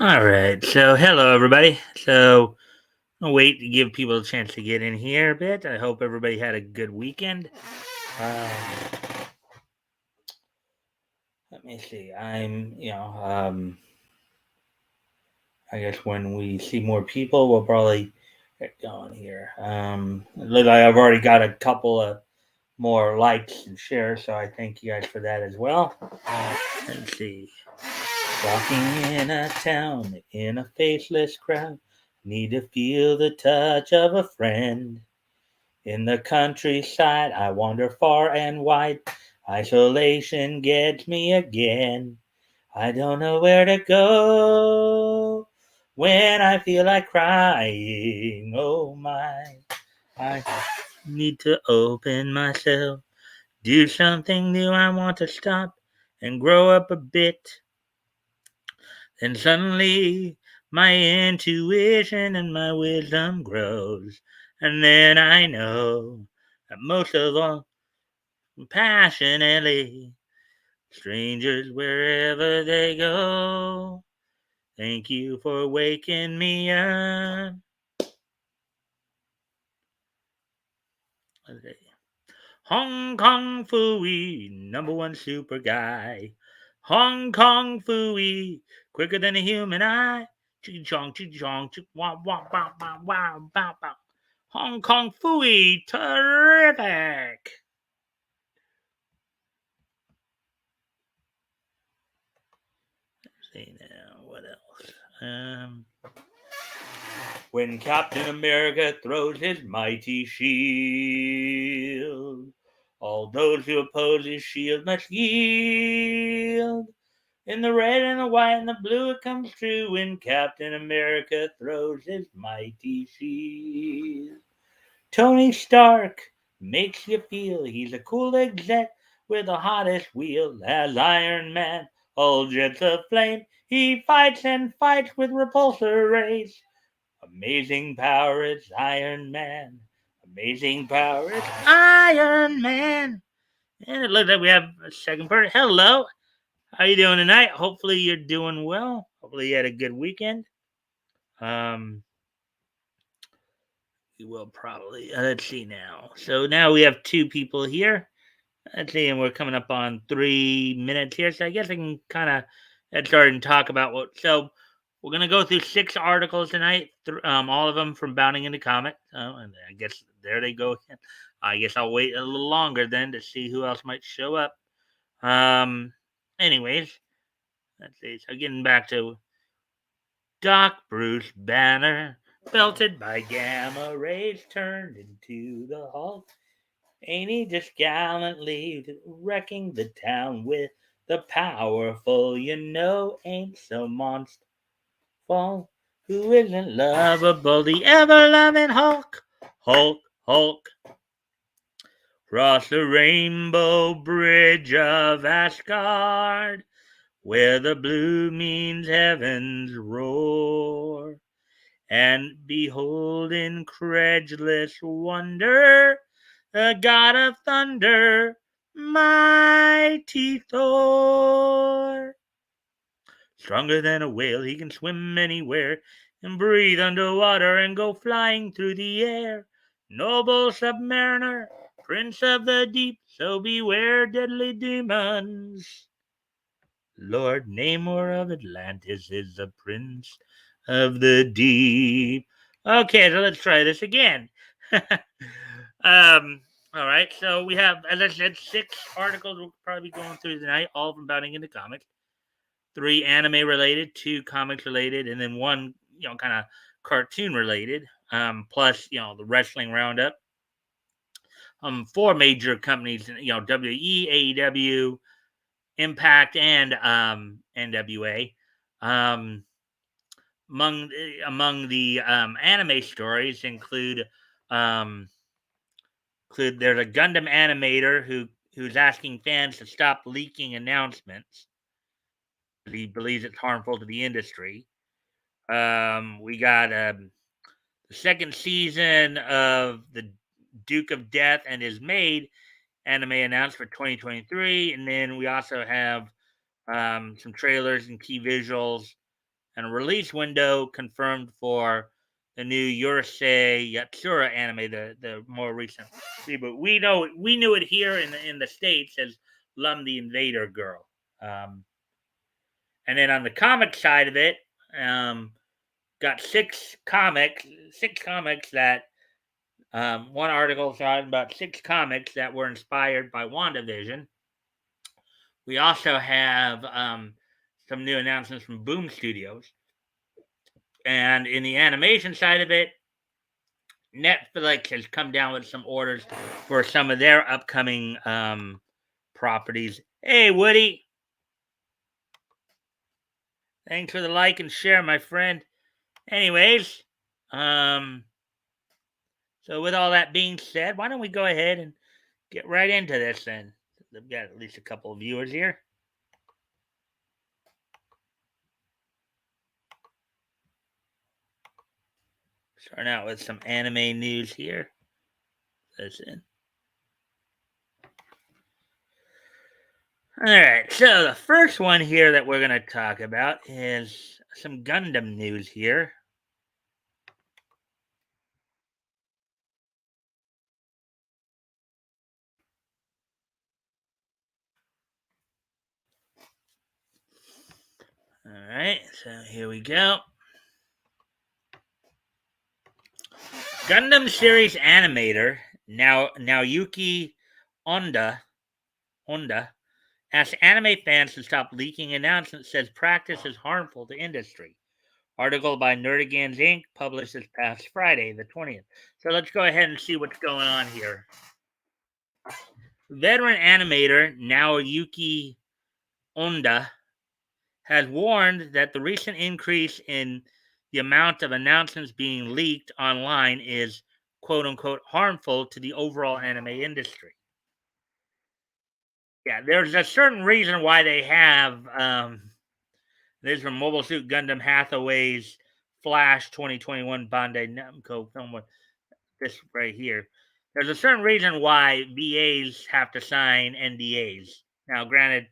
All right. So, hello, everybody. So, I'll wait to give people a chance to get in here a bit. I hope everybody had a good weekend. Um, Let me see. I guess when we see more people, we'll probably get going here. Look, I've already got a couple of more likes and shares, so I thank you guys for that as well. Let's see. Walking in a town in a faceless crowd, need to feel the touch of a friend. In the countryside, I wander far and wide. Isolation gets me again. I don't know where to go when I feel like crying. Oh my, I need to open myself, do something new. I want to stop and grow up a bit. Then suddenly my intuition and my wisdom grows. And then I know that most of all, passionately, strangers wherever they go. Thank you for waking me up. Okay. Hong Kong Fooey, number one super guy. Hong Kong Fooey, quicker than a human eye. Chong, chong, wow, wow, wow, wow, wow, wow, wow. Hong Kong Fooey, terrific. Let's see now, what else? When Captain America throws his mighty shield, all those who oppose his shield must yield. In the red and the white and the blue it comes true when Captain America throws his mighty shield. Tony Stark makes you feel he's a cool exec with the hottest wheel as Iron Man. All jets of flame, he fights and fights with repulsor rays. Amazing power, it's Iron Man. Amazing power, it's Iron Man. And it looks like we have a second part. Hello. How you doing tonight? Hopefully you're doing well. Hopefully you had a good weekend. Um, we will probably let's see now. So now we have two people here. Let's see, and we're coming up on 3 minutes here. So I guess I can kind of get started and talk about what. So we're gonna go through 6 articles tonight. All of them from Bounding into Comic. And I guess there they go again. I guess I'll wait a little longer then to see who else might show up. Um, anyways, let's see. So getting back to Doc Bruce Banner, belted by gamma rays, turned into the Hulk. Ain't he just gallantly wrecking the town with the powerful? You know, ain't so monsterful. Who isn't lovable? The ever loving Hulk. Hulk, Hulk. Cross the rainbow bridge of Asgard, where the blue means heaven's roar. And behold, incredulous wonder, the god of thunder, mighty Thor. Stronger than a whale, he can swim anywhere, and breathe underwater, and go flying through the air. Noble submariner, prince of the deep, so beware deadly demons. Lord Namor of Atlantis is the prince of the deep. Okay, so let's try this again. All right, so we have, as I said, 6 articles we'll probably be going through tonight, all from Bounding into Comics. 3 anime related, 2 comics related, and then 1, kind of cartoon related. Plus, the wrestling roundup. 4 major companies, WWE, AEW, Impact, and NWA. Um, among the anime stories um, include there's a Gundam animator who's asking fans to stop leaking announcements. He believes it's harmful to the industry. We got the second season of the Duke of Death and His Maid anime announced for 2023, and then we also have some trailers and key visuals and a release window confirmed for the new Urusei Yatsura anime, the more recent reboot. We knew it here in the States as Lum the Invader Girl. And then on the comic side of it, got six comics that one article talking about six comics that were inspired by WandaVision. We also have some new announcements from Boom Studios. And in the animation side of it, Netflix has come down with some orders for some of their upcoming properties. Hey, Woody. Thanks for the like and share, my friend. Anyways, so with all that being said, why don't we go ahead and get right into this then? We've got at least a couple of viewers here. Starting out with some anime news here. Listen. All right, so the first one here that we're going to talk about is some Gundam news here. All right, so here we go. Gundam series animator Naoyuki Honda asks anime fans to stop leaking announcements, says practice is harmful to industry. Article by Nerdigans Inc. published this past Friday, the 20th. So let's go ahead and see what's going on here. Veteran animator Naoyuki Honda has warned that the recent increase in the amount of announcements being leaked online is quote unquote harmful to the overall anime industry. Yeah, there's a certain reason why they have this from Mobile Suit Gundam Hathaway's Flash 2021 Bandai Namco film with this right here. There's a certain reason why VAs have to sign NDAs. Now, granted,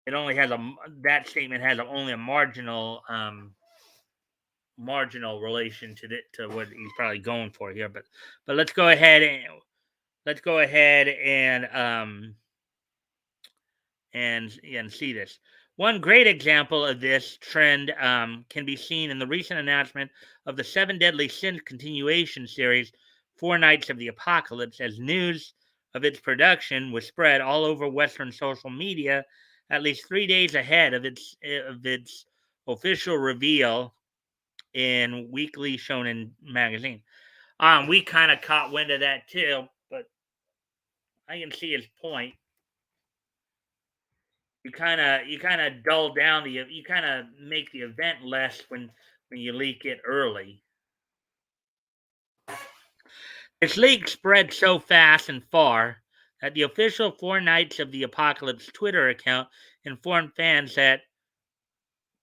it only has that statement has only a marginal relation to what he's probably going for here. But let's go ahead and see this. One great example of this trend can be seen in the recent announcement of the Seven Deadly Sins continuation series, Four Nights of the Apocalypse, as news of its production was spread all over Western social media at least 3 days ahead of its official reveal in Weekly Shonen magazine. We kind of caught wind of that too, but I can see his point. You kind of dull down you kind of make the event less when you leak it early. This leak spread so fast and far that the official Four Nights of the Apocalypse Twitter account informed fans that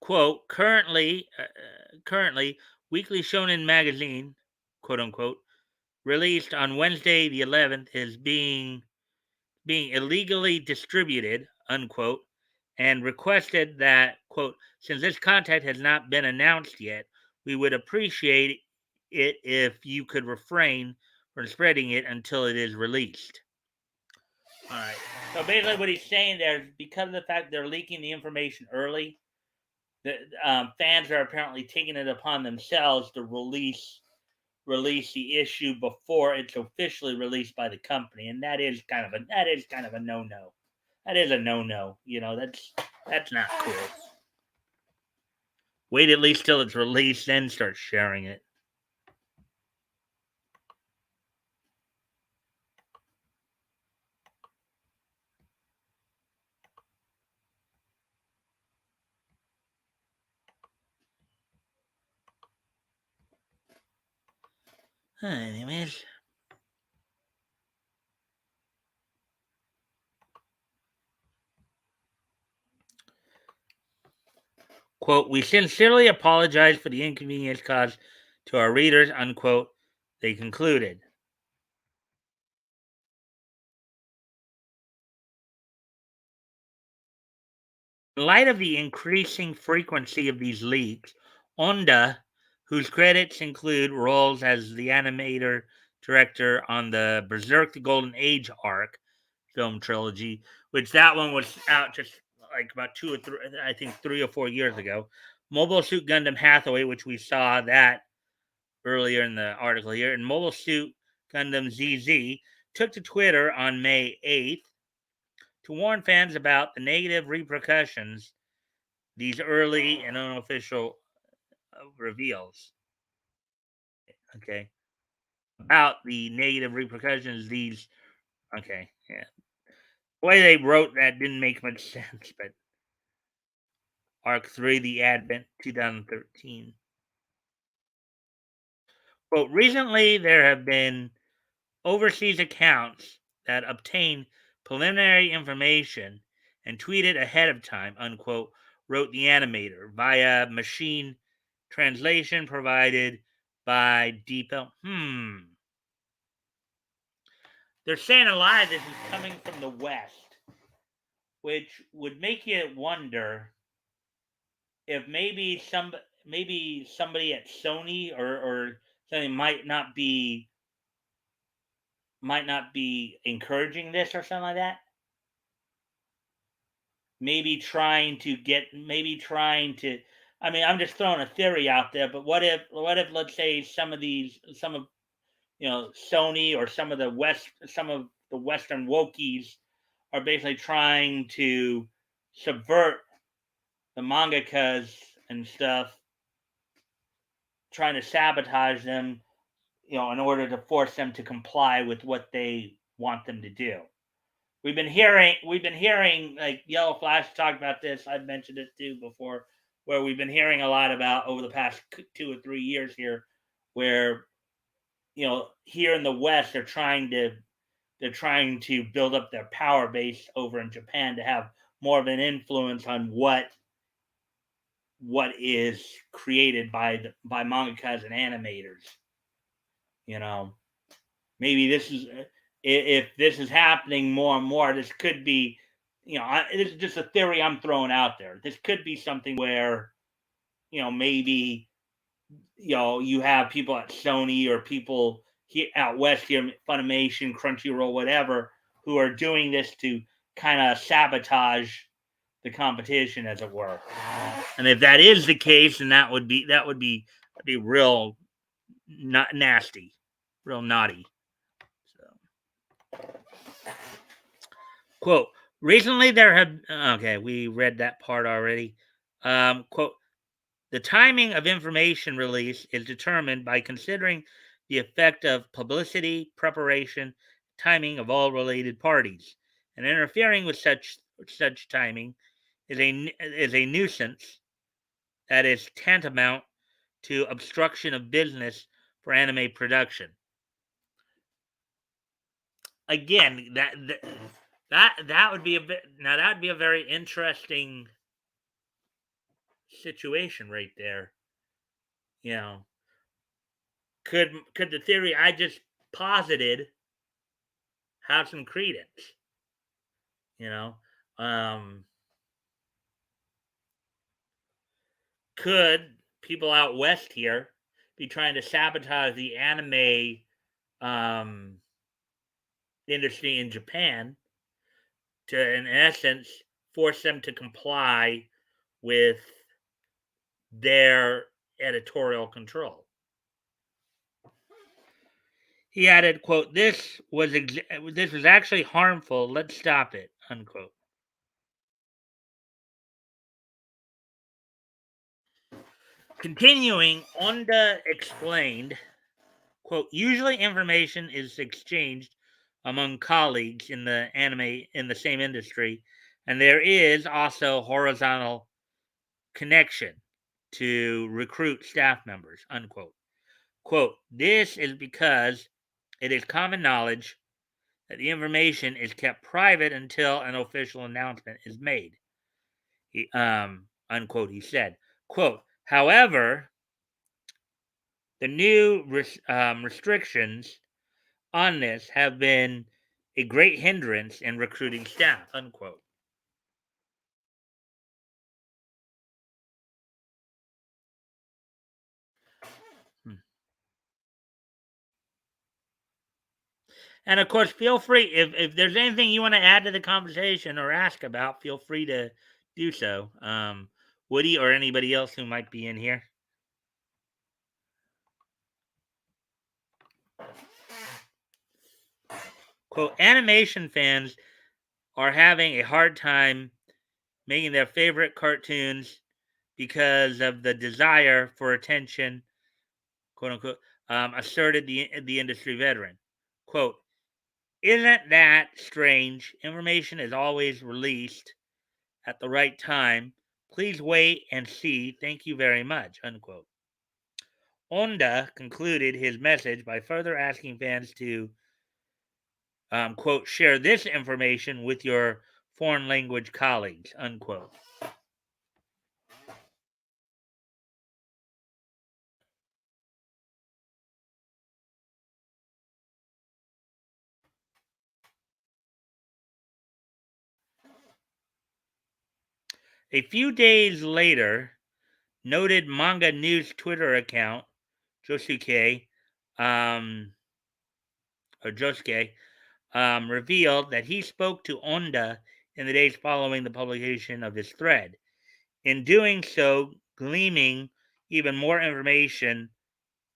quote currently Weekly Shonen magazine quote unquote released on Wednesday the 11th is being illegally distributed unquote, and requested that, quote, since this content has not been announced yet, we would appreciate it if you could refrain from spreading it until it is released. All right. So basically, what he's saying there is because of the fact they're leaking the information early, the fans are apparently taking it upon themselves to release the issue before it's officially released by the company, and that is kind of a no-no. That is a no-no. You know, that's not cool. Wait at least till it's released, then start sharing it. Anyways. Quote, we sincerely apologize for the inconvenience caused to our readers, unquote, they concluded. In light of the increasing frequency of these leaks, Onda, whose credits include roles as the animator director on the Berserk the Golden Age arc film trilogy, which that one was out just like about 3 or 4 years ago. Mobile Suit Gundam Hathaway, which we saw that earlier in the article here, and Mobile Suit Gundam ZZ took to Twitter on May 8th to warn fans about the negative repercussions these early and unofficial reveals. Okay. About the negative repercussions these. Okay. Yeah. The way they wrote that didn't make much sense, but Arc 3, The Advent, 2013. Quote, recently there have been overseas accounts that obtain preliminary information and tweeted ahead of time, unquote, wrote the animator via machine translation provided by DeepL. They're saying a lot of this is coming from the West, which would make you wonder if maybe somebody at Sony or something might not be encouraging this or something like that. I mean, I'm just throwing a theory out there, but what if let's say some of Sony or some of the Western wokies are basically trying to subvert the mangakas and stuff, trying to sabotage them, in order to force them to comply with what they want them to do. We've been hearing like Yellow Flash talked about this. I've mentioned it too before, where we've been hearing a lot about over the past 2 or 3 years here, where here in the West they're trying to build up their power base over in Japan to have more of an influence on what is created by mangakas and animators. You know, maybe this is if this is happening more and more. This could be, this is just a theory I'm throwing out there. This could be something where, maybe you have people at Sony or people here out west here, Funimation, Crunchyroll, whatever, who are doing this to kind of sabotage the competition, as it were. And if that is the case, then that'd be real not nasty, real naughty. So, quote: recently there have okay, we read that part already. Quote: the timing of information release is determined by considering the effect of publicity, preparation, timing of all related parties, and interfering with such timing is a nuisance that is tantamount to obstruction of business for anime production. Again, that would be a very interesting situation right there. You know, could the theory I just posited have some credence? You know, um, could people out west here be trying to sabotage the anime um, industry in Japan to, in essence, force them to comply with their editorial control? He added, "quote this was actually harmful. Let's stop it." Unquote. Continuing, Onda explained, "quote usually information is exchanged among colleagues in the same industry, and there is also horizontal connection to recruit staff members." Unquote. Quote, this is because it is common knowledge that the information is kept private until an official announcement is made. Unquote, he said. Quote, however, the new restrictions on this have been a great hindrance in recruiting staff, unquote. And of course, feel free if there's anything you want to add to the conversation or ask about, feel free to do so. Woody or anybody else who might be in here. Quote, animation fans are having a hard time making their favorite cartoons because of the desire for attention, quote unquote, asserted the industry veteran. Quote, isn't that strange? Information is always released at the right time. Please wait and see. Thank you very much. Unquote. Onda concluded his message by further asking fans to, quote, share this information with your foreign language colleagues, unquote. A few days later, noted manga news Twitter account Josuke, um, Josuke, revealed that he spoke to Onda in the days following the publication of his thread. In doing so, gleaming even more information,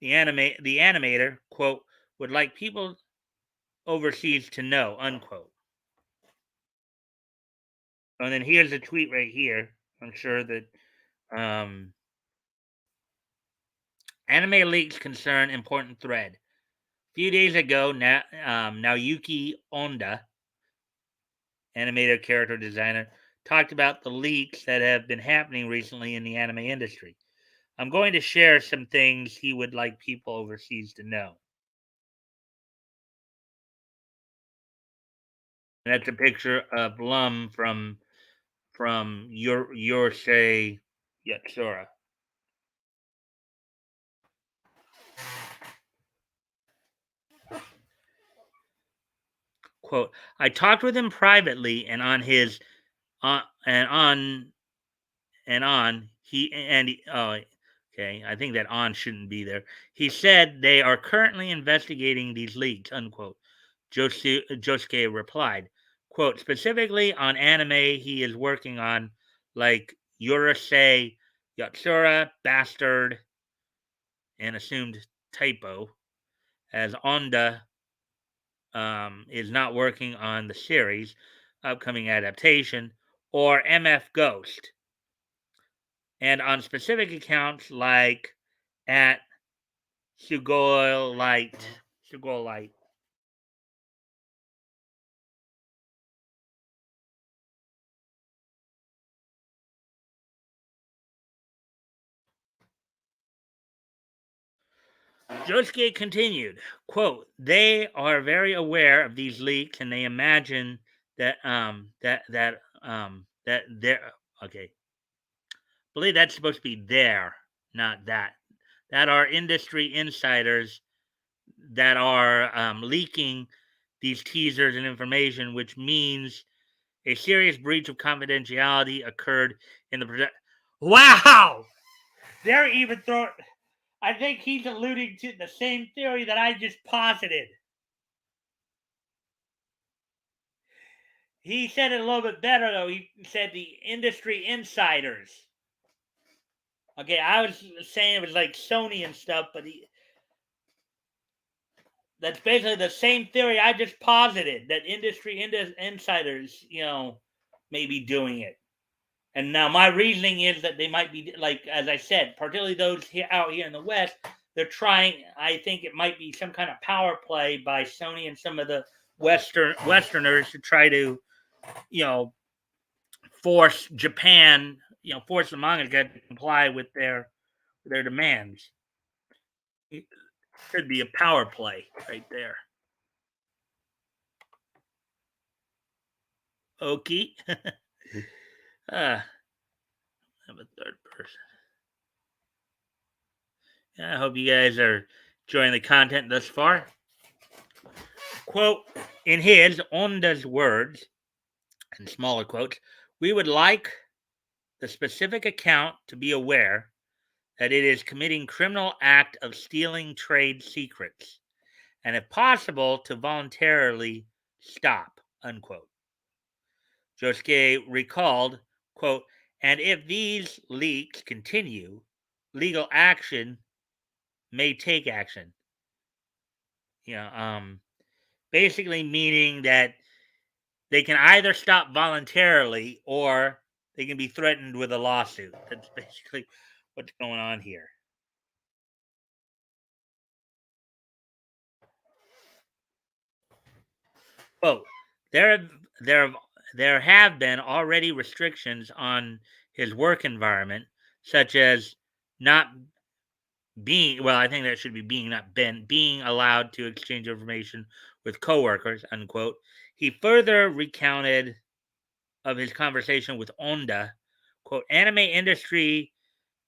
the animator, quote, would like people overseas to know, unquote. And then here's a tweet right here. I'm sure that anime leaks concern important thread. A few days ago, Naoyuki Onda, animator character designer, talked about the leaks that have been happening recently in the anime industry. I'm going to share some things he would like people overseas to know. And that's a picture of Lum from your say Yatsura. Quote, I talked with him privately and on his and on he and he, oh okay, I think that on shouldn't be there. He said they are currently investigating these leaks, unquote. Josuke replied, quote, specifically on anime he is working on, like Urusei Yatsura, Bastard, and assumed typo, as Onda is not working on the series upcoming adaptation, or MF Ghost, and on specific accounts like at Sugoi Light. Josuke continued, quote, they are very aware of these leaks and they imagine that they're okay. I believe that's supposed to be there, not that. That are industry insiders that are leaking these teasers and information, which means a serious breach of confidentiality occurred in the production. Wow! They're even throwing. I think he's alluding to the same theory that I just posited. He said it a little bit better, though. He said the industry insiders. Okay, I was saying it was like Sony and stuff, but that's basically the same theory I just posited, that industry insiders, may be doing it. And now my reasoning is that they might be, like, as I said, particularly those out here in the West, they're trying, I think it might be some kind of power play by Sony and some of the Westerners to try to, force Japan, force the manga to comply with their demands. It could be a power play right there. Okay. I have a third person. I hope you guys are enjoying the content thus far. Quote, in his Onda's words, in smaller quotes, we would like the specific account to be aware that it is committing criminal act of stealing trade secrets, and if possible, to voluntarily stop, unquote. Josuke recalled, quote, and if these leaks continue, legal action may take action. You know, basically meaning that they can either stop voluntarily or they can be threatened with a lawsuit. That's basically what's going on here. Quote, there, there, there have been already restrictions on his work environment, such as not being, well, I think that should be being, not been, being allowed to exchange information with coworkers, unquote. He further recounted of his conversation with Onda, quote, anime industry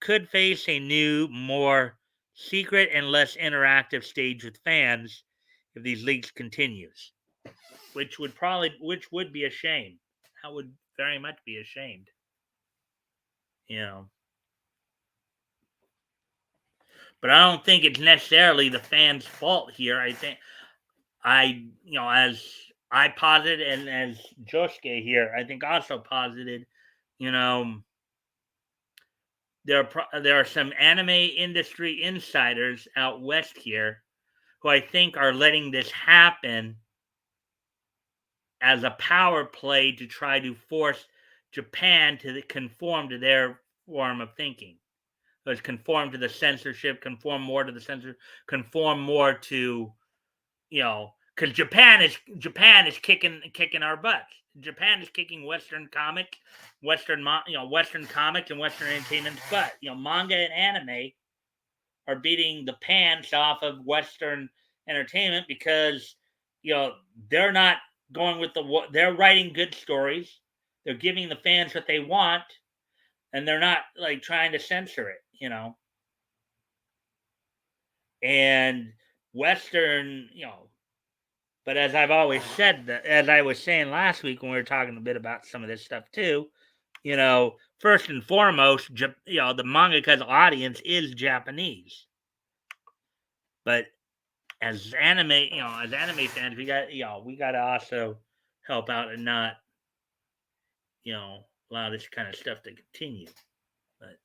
could face a new, more secret and less interactive stage with fans if these leaks continues, which would be a shame. That would very much be ashamed, you know. But I don't think it's necessarily the fans' fault here. I think as I posited and as Josuke here, I think also posited, you know, there are some anime industry insiders out west here who I think are letting this happen as a power play to try to force Japan to conform to their form of thinking. Let's conform to the censorship, conform more to the censor, conform more to, because Japan is kicking our butts. Japan is kicking Western comics and Western entertainment's butt. Manga and anime are beating the pants off of Western entertainment because they're not going with they're writing good stories, they're giving the fans what they want, and they're not like trying to censor it, and Western, but as I've always said, as I was saying last week when we were talking a bit about some of this stuff too, first and foremost, the mangaka's audience is Japanese. But as anime fans, we got to also help out and not, allow this kind of stuff to continue. But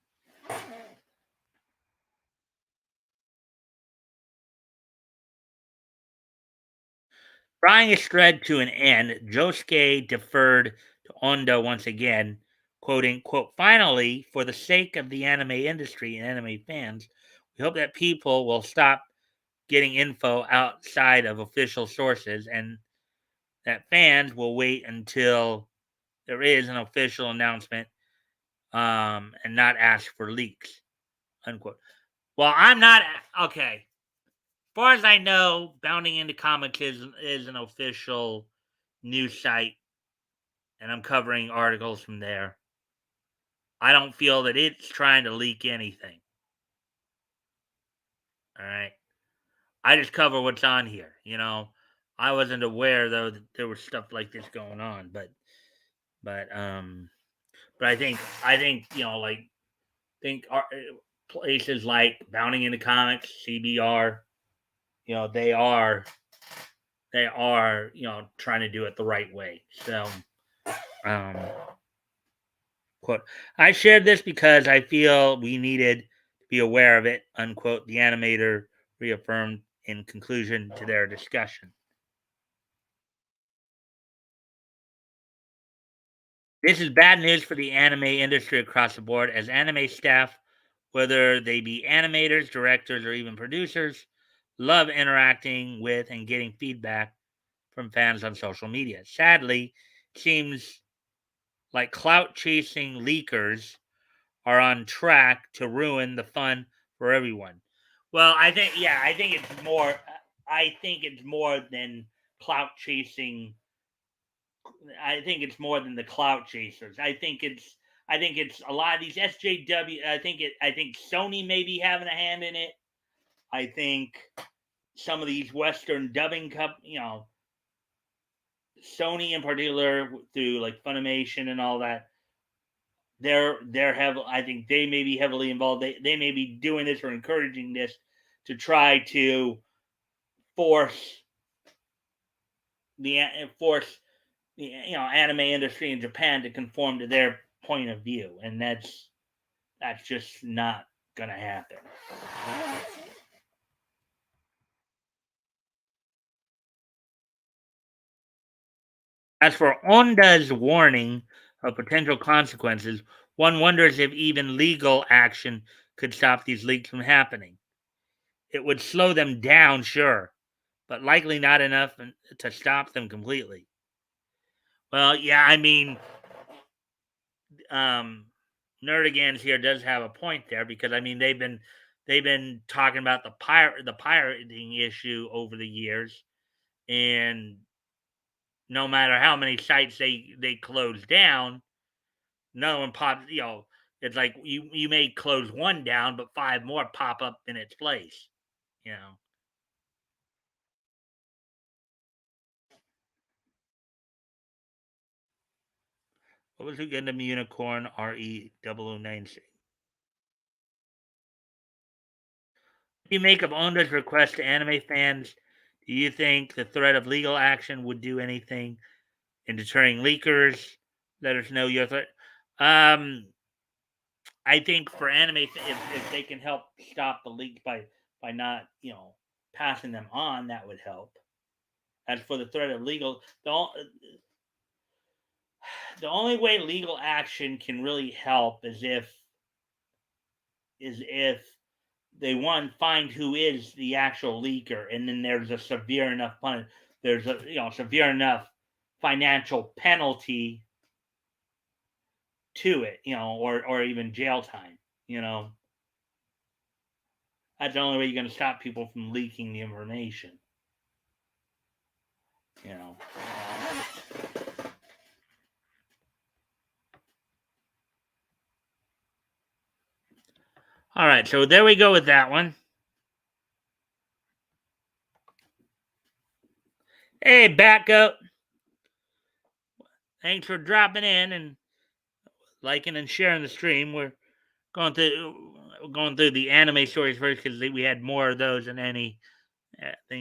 drawing his thread to an end, Josuke deferred to Ondo once again, quoting, quote, finally, for the sake of the anime industry and anime fans, we hope that people will stop getting info outside of official sources and that fans will wait until there is an official announcement and not ask for leaks, unquote. Well, I'm not, okay. As far as I know, Bounding into Comics is an official news site, and I'm covering articles from there. I don't feel that it's trying to leak anything. All right. I just cover what's on here. I wasn't aware though that there was stuff like this going on, but I think think places like Bounding into Comics, CBR, they are trying to do it the right way. So, um, quote, I shared this because I feel we needed to be aware of it, unquote, the animator reaffirmed in conclusion to their discussion. This is bad news for the anime industry across the board, as anime staff, whether they be animators, directors, or even producers, love interacting with and getting feedback from fans on social media. Sadly, it seems like clout chasing leakers are on track to ruin the fun for everyone. Well, I think it's more. I think it's more than clout chasing. I think it's more than the clout chasers. I think it's a lot of these SJW. I think Sony may be having a hand in it. I think some of these Western dubbing Sony in particular through like Funimation and all that. They're I think they may be heavily involved. They may be doing this or encouraging this to try to force force the anime industry in Japan to conform to their point of view, and that's just not gonna happen. As for Onda's warning of potential consequences, one wonders if even legal action could stop these leaks from happening. It would slow them down, sure, but likely not enough to stop them completely. Well, yeah, I mean, um, Nerdigans here does have a point there because I mean they've been talking about the pirating issue over the years, and no matter how many sites they close down, no one pops. It's like you may close one down, but five more pop up in its place. You know, what was it? Gundam Unicorn RE 009C. What do you make of Onda's request to anime fans? Do you think the threat of legal action would do anything in deterring leakers? Let us know your threat. Um, I think for anime, if they can help stop the leaks by not passing them on, that would help. As for the threat of legal, the only way legal action can really help is if they one find who is the actual leaker, and then there's a severe enough there's a severe enough financial penalty to it, or even jail time. You know, that's the only way you're going to stop people from leaking the information. You know. All right, so there we go with that one. Hey, Batgoat. Thanks for dropping in and liking and sharing the stream. We're going through the anime stories first because we had more of those than anything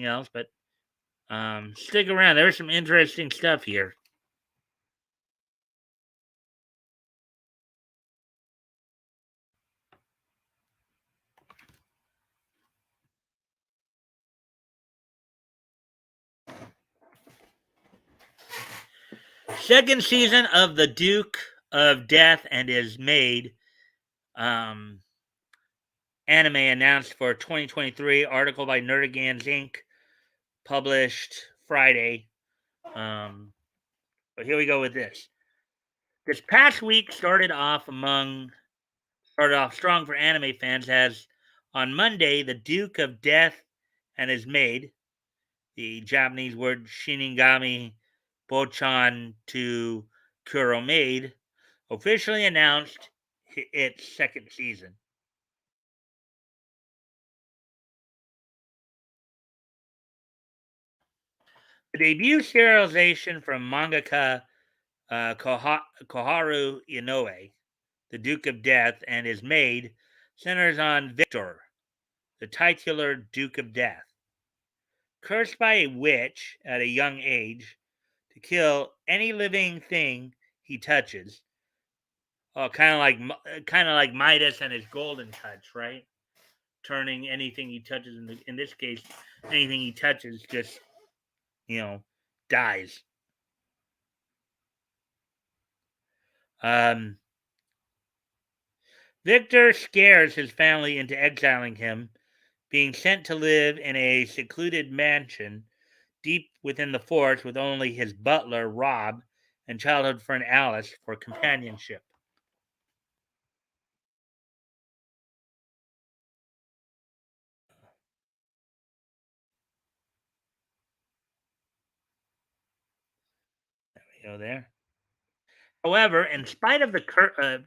else. But stick around. There's some interesting stuff here. Second season of The Duke of Death and His Maid um, anime announced for 2023. Article by Nerdigans Inc. published Friday. But here we go with this. This past week started off strong for anime fans as on Monday, the Duke of Death and His Maid, the Japanese word Shinigami Bochan to Kuro Maid, officially announced its second season. The debut serialization from mangaka Koharu Inoue, the Duke of Death and His Maid, centers on Victor, the titular Duke of Death. Cursed by a witch at a young age to kill any living thing he touches. Oh, kind of like Midas and his golden touch, right? Turning anything he touches in this case, anything he touches just dies. Um, Victor scares his family into exiling him, being sent to live in a secluded mansion deep within the forest with only his butler, Rob, and childhood friend Alice for companionship. There. However, in spite of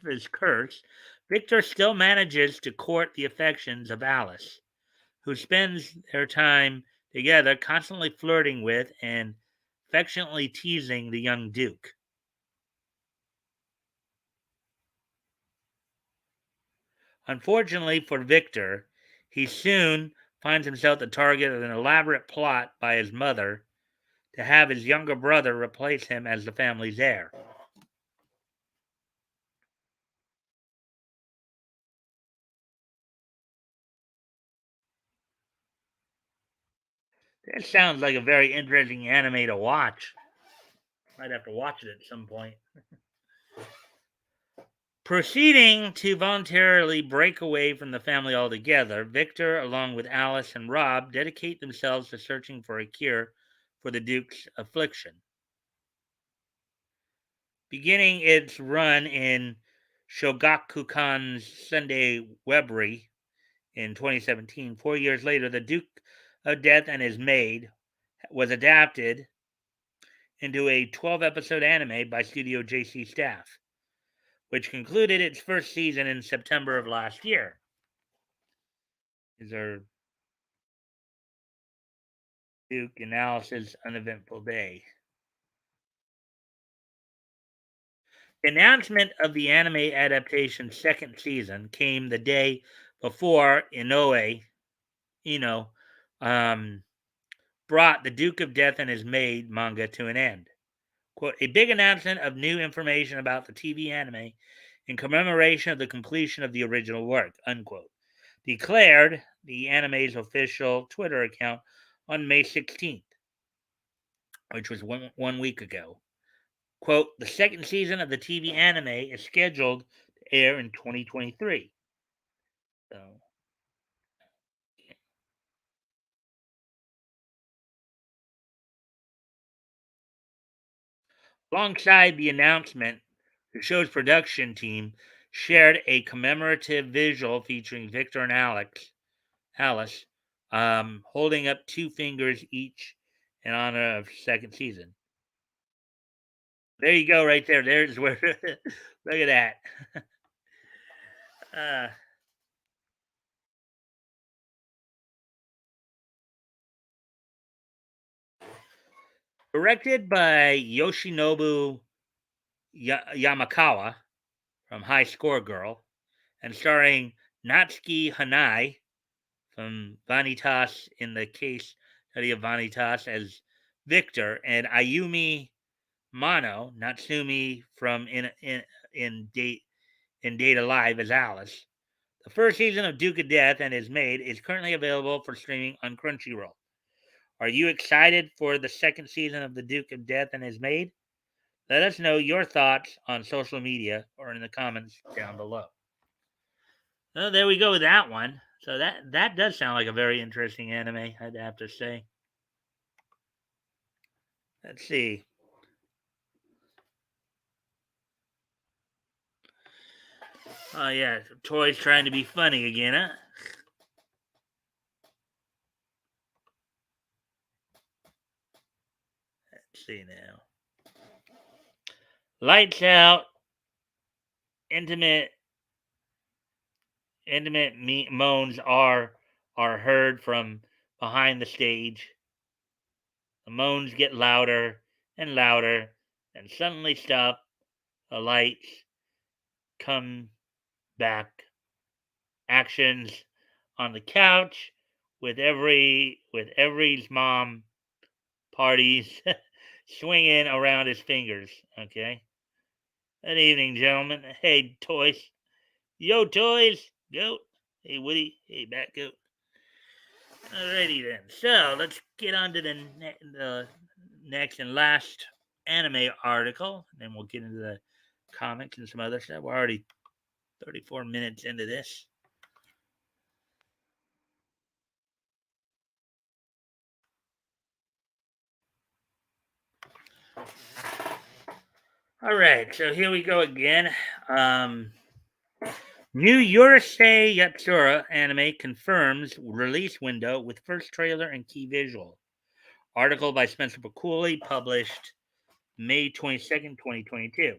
his curse, Victor still manages to court the affections of Alice, who spends their time together constantly flirting with and affectionately teasing the young Duke. Unfortunately for Victor, he soon finds himself the target of an elaborate plot by his mother to have his younger brother replace him as the family's heir. This sounds like a very interesting anime to watch. Might have to watch it at some point. Proceeding to voluntarily break away from the family altogether, Victor, along with Alice and Rob, dedicate themselves to searching for a cure for the Duke's affliction. Beginning its run in Shogakukan's Sunday Webry in 2017, 4 years later, The Duke of Death and His Maid was adapted into a 12-episode anime by Studio JC Staff, which concluded its first season in September of last year. These are Duke and Alice's uneventful day. The announcement of the anime adaptation's second season came the day before Ino, brought The Duke of Death and His Maid manga to an end. Quote, a big announcement of new information about the TV anime in commemoration of the completion of the original work, unquote, declared the anime's official Twitter account on May 16th, which was one week ago. Quote, the second season of the TV anime is scheduled to air in 2023. So, alongside the announcement, the show's production team shared a commemorative visual featuring Victor and Alice, holding up two fingers each in honor of second season. There you go, right there. There's where. Look at that. uh, Directed by Yoshinobu Yamakawa from High Score Girl, and starring Natsuki Hanai from Vanitas in the case study of Vanitas as Victor, and Ayumi Mano, Natsumi from in Data Live as Alice. The first season of Duke of Death and His Maid is currently available for streaming on Crunchyroll. Are you excited for the second season of The Duke of Death and His Maid? Let us know your thoughts on social media or in the comments down below. Well, there we go with that one. So that does sound like a very interesting anime, I'd have to say. Let's see. Oh yeah, Toy's trying to be funny again, huh? Let's see now. Lights out. Intimate moans are heard from behind the stage. The moans get louder and louder, and suddenly stop. The lights come back. Actions on the couch with every's mom parties swinging around his fingers. Okay. Good evening, gentlemen. Hey, Toys. Yo, Toys. Goat. Hey, Woody. Hey, Bat Goat. Alrighty then. So let's get on to the next and last anime article. And then we'll get into the comics and some other stuff. We're already 34 minutes into this. All right, so here we go again. New Urusei Yatsura anime confirms release window with first trailer and key visual. Article by Spencer Bakuli, published May 22nd, 2022.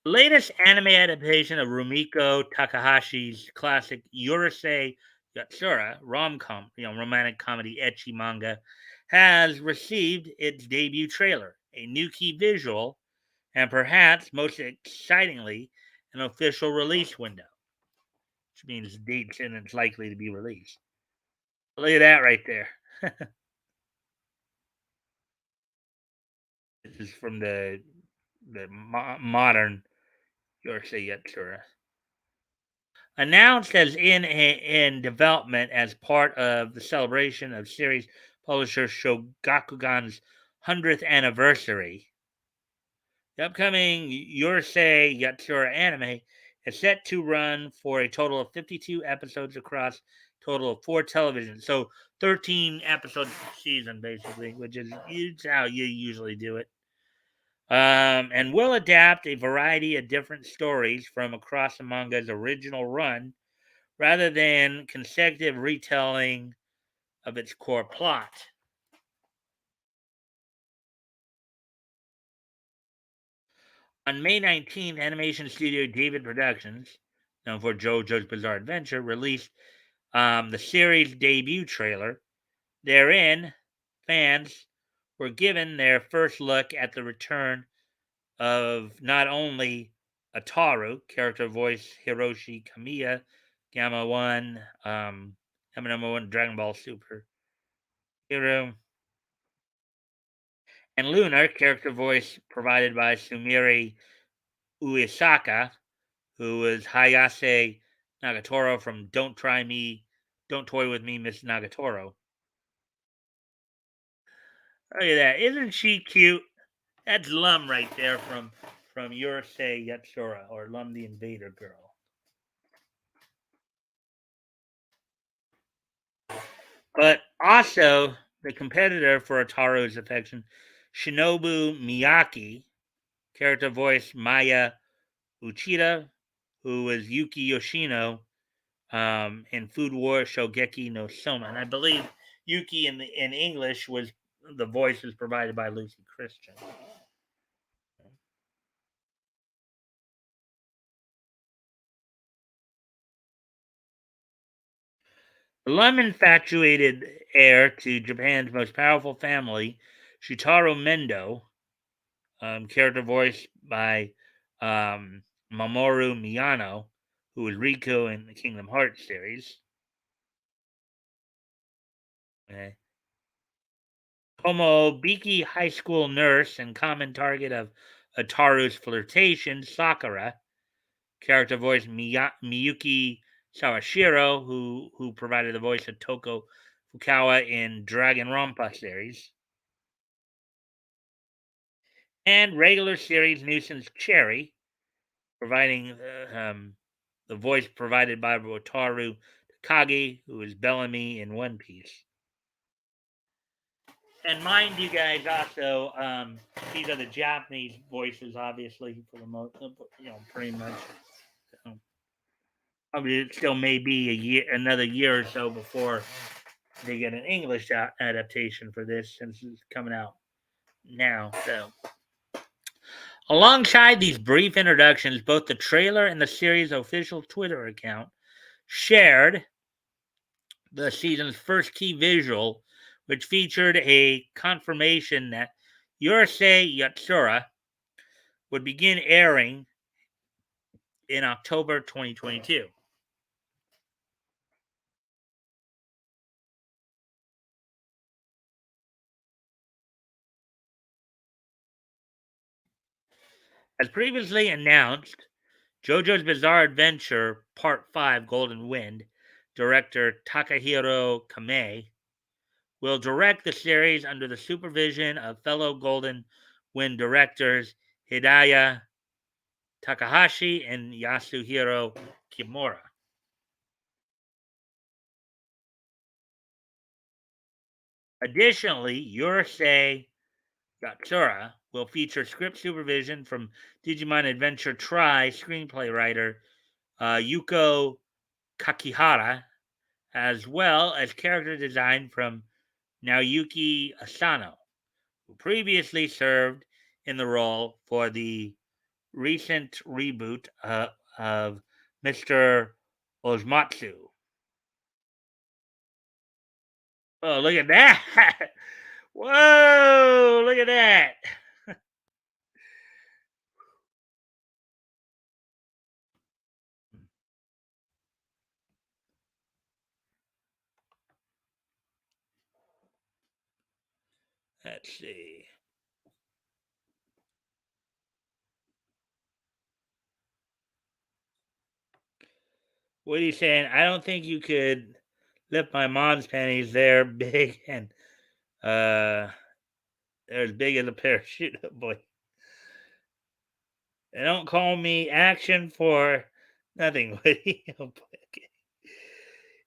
The latest anime adaptation of Rumiko Takahashi's classic Urusei Yatsura rom-com, romantic comedy ecchi manga, has received its debut trailer, a new key visual, and perhaps most excitingly, an official release window, which means dates and it's likely to be released. Look at that right there. This is from the modern Yorkshire Yatsura. Announced as in development as part of the celebration of series publisher Shogakukan's 100th anniversary. The upcoming Yurusei Yatsura anime is set to run for a total of 52 episodes across a total of 4 televisions. So 13 episodes per season, basically, which is how you usually do it. And will adapt a variety of different stories from across the manga's original run rather than consecutive retelling of its core plot. On May 19th, animation studio David Productions, known for JoJo's Bizarre Adventure, released the series debut trailer. Therein, fans were given their first look at the return of not only Ataru, character voice Hiroshi Kamiya, Gamma 1, Gamma number 1 Dragon Ball Super Hero, and Lunar, character voice provided by Sumire Uesaka, who was Hayase Nagatoro from Don't Toy With Me, Miss Nagatoro. Look at that. Isn't she cute? That's Lum right there from Yurusei Yatsura, or Lum the Invader Girl. But also, the competitor for Ataru's affection, Shinobu Miyake, character voice Maya Uchida, who was Yuki Yoshino in Food War Shogeki no Soma. And I believe Yuki in English was the voice was provided by Lucy Christian. The Lum infatuated heir to Japan's most powerful family, Shutaro Mendo, character voiced by Mamoru Miyano, who was Riku in the Kingdom Hearts series. Okay. Komobiki high school nurse and common target of Ataru's flirtation, Sakura, character voice Miyuki Sawashiro, who provided the voice of Toko Fukawa in Dragon Rampa series, and regular series nuisance Cherry, providing the voice provided by Rotaru Takagi, who is Bellamy in One Piece. And mind you guys, also, these are the Japanese voices, obviously, for the most, pretty much. So, probably it still may be another year or so before they get an English adaptation for this, since it's coming out now. So, alongside these brief introductions, both the trailer and the series' official Twitter account shared the season's first key visual, which featured a confirmation that Yurusei Yatsura would begin airing in October 2022. As previously announced, JoJo's Bizarre Adventure Part 5 Golden Wind director Takahiro Kamei will direct the series under the supervision of fellow Golden Wind directors Hidaya Takahashi and Yasuhiro Kimura. Additionally, Yurusei Yatsura will feature script supervision from Digimon Adventure Tri screenplay writer Yuko Kakihara, as well as character design from Naoyuki Asano, who previously served in the role for the recent reboot of Mr. Ozumatsu. Oh, look at that! Whoa, look at that! Let's see. What are you saying? I don't think you could lift my mom's panties. They're big and they're as big as a parachute. Oh, boy. And don't call me action for nothing, Woody. Oh, boy. Okay.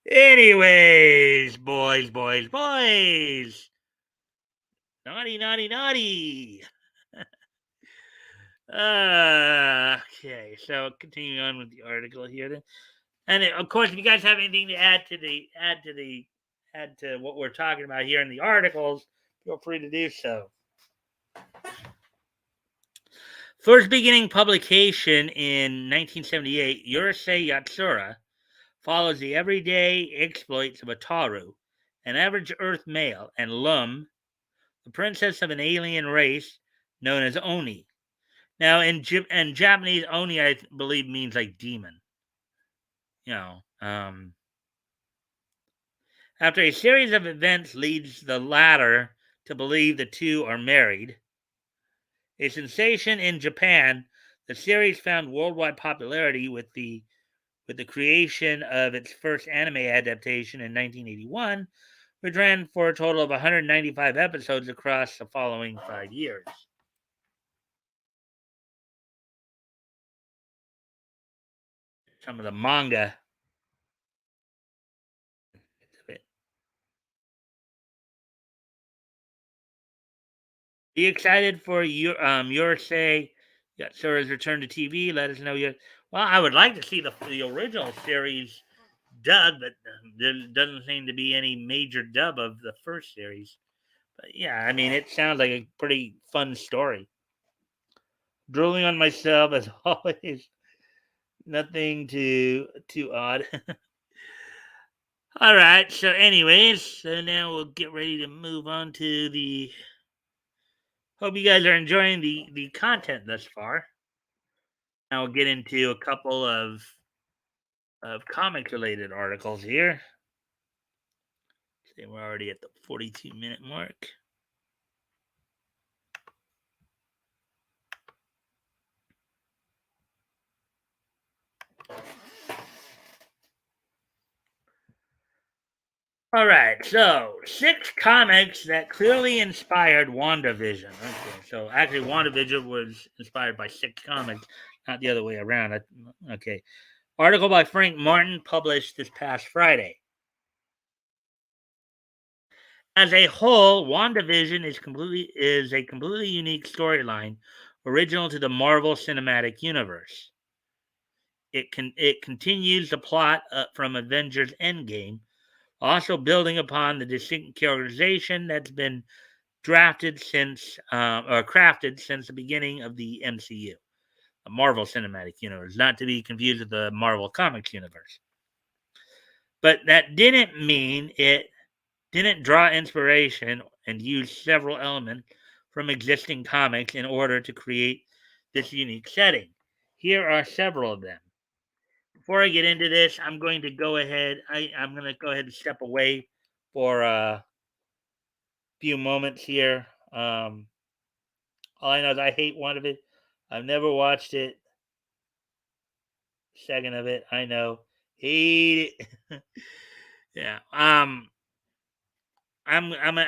Anyways, boys. Naughty, naughty, naughty. Okay, so continuing on with the article here, then, and of course, if you guys have anything to add to what we're talking about here in the articles, feel free to do so. First beginning publication in 1978, Urusei Yatsura follows the everyday exploits of Ataru, an average Earth male, and Lum, the princess of an alien race known as Oni. Now, in Japanese, Oni, I believe, means like demon. You know, after a series of events leads the latter to believe the two are married. A sensation in Japan, the series found worldwide popularity with the creation of its first anime adaptation in 1981, which ran for a total of 195 episodes across the following 5 years. Some of the manga. Are you excited for your say Yatsura's return to TV? Let us know your. Well, I would like to see the original series dub, but there doesn't seem to be any major dub of the first series. But yeah, I mean, it sounds like a pretty fun story. Drooling on myself as always. Nothing too odd. All right. So, anyways, so now we'll get ready to move on to the. Hope you guys are enjoying the content thus far. Now we'll get into a couple of comic related articles here. See, we're already at the 42-minute mark. All right, so 6 comics that clearly inspired WandaVision. Okay, so actually, WandaVision was inspired by 6 comics, not the other way around. Okay, article by Frank Martin published this past Friday. As a whole, WandaVision is a completely unique storyline, original to the Marvel Cinematic Universe. It continues the plot from Avengers Endgame, also building upon the distinct characterization that's been crafted since the beginning of the MCU, the Marvel Cinematic Universe, not to be confused with the Marvel Comics universe. But that didn't mean it didn't draw inspiration and use several elements from existing comics in order to create this unique setting. Here are several of them. Before I get into this, I'm going to go ahead. I'm going to go ahead and step away for a few moments here. All I know is I hate one of it. I've never watched it. Second of it, I know. Hate it. Yeah. I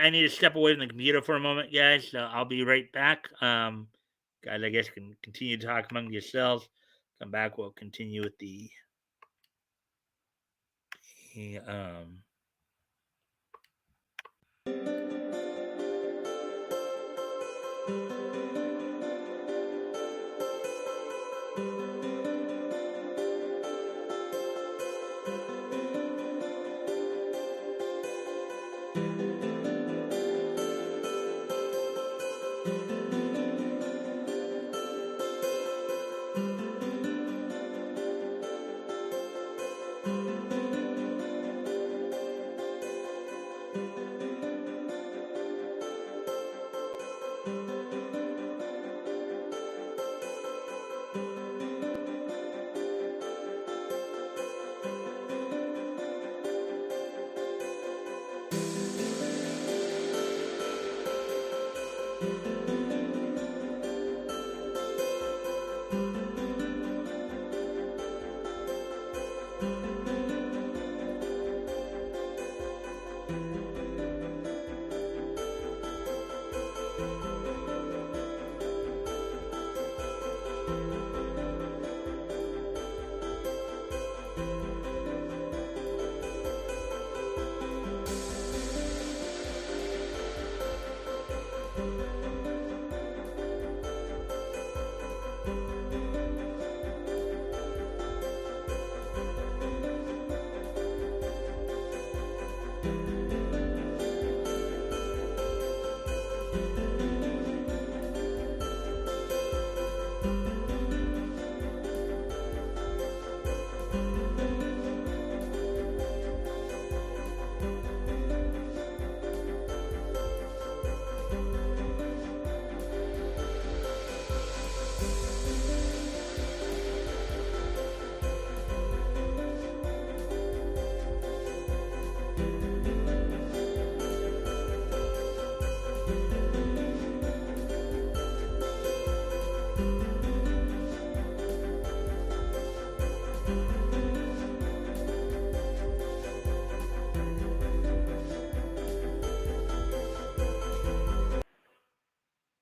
need to step away from the computer for a moment, guys. So I'll be right back. Guys, I guess can continue to talk among yourselves. Come back. We'll continue with the um.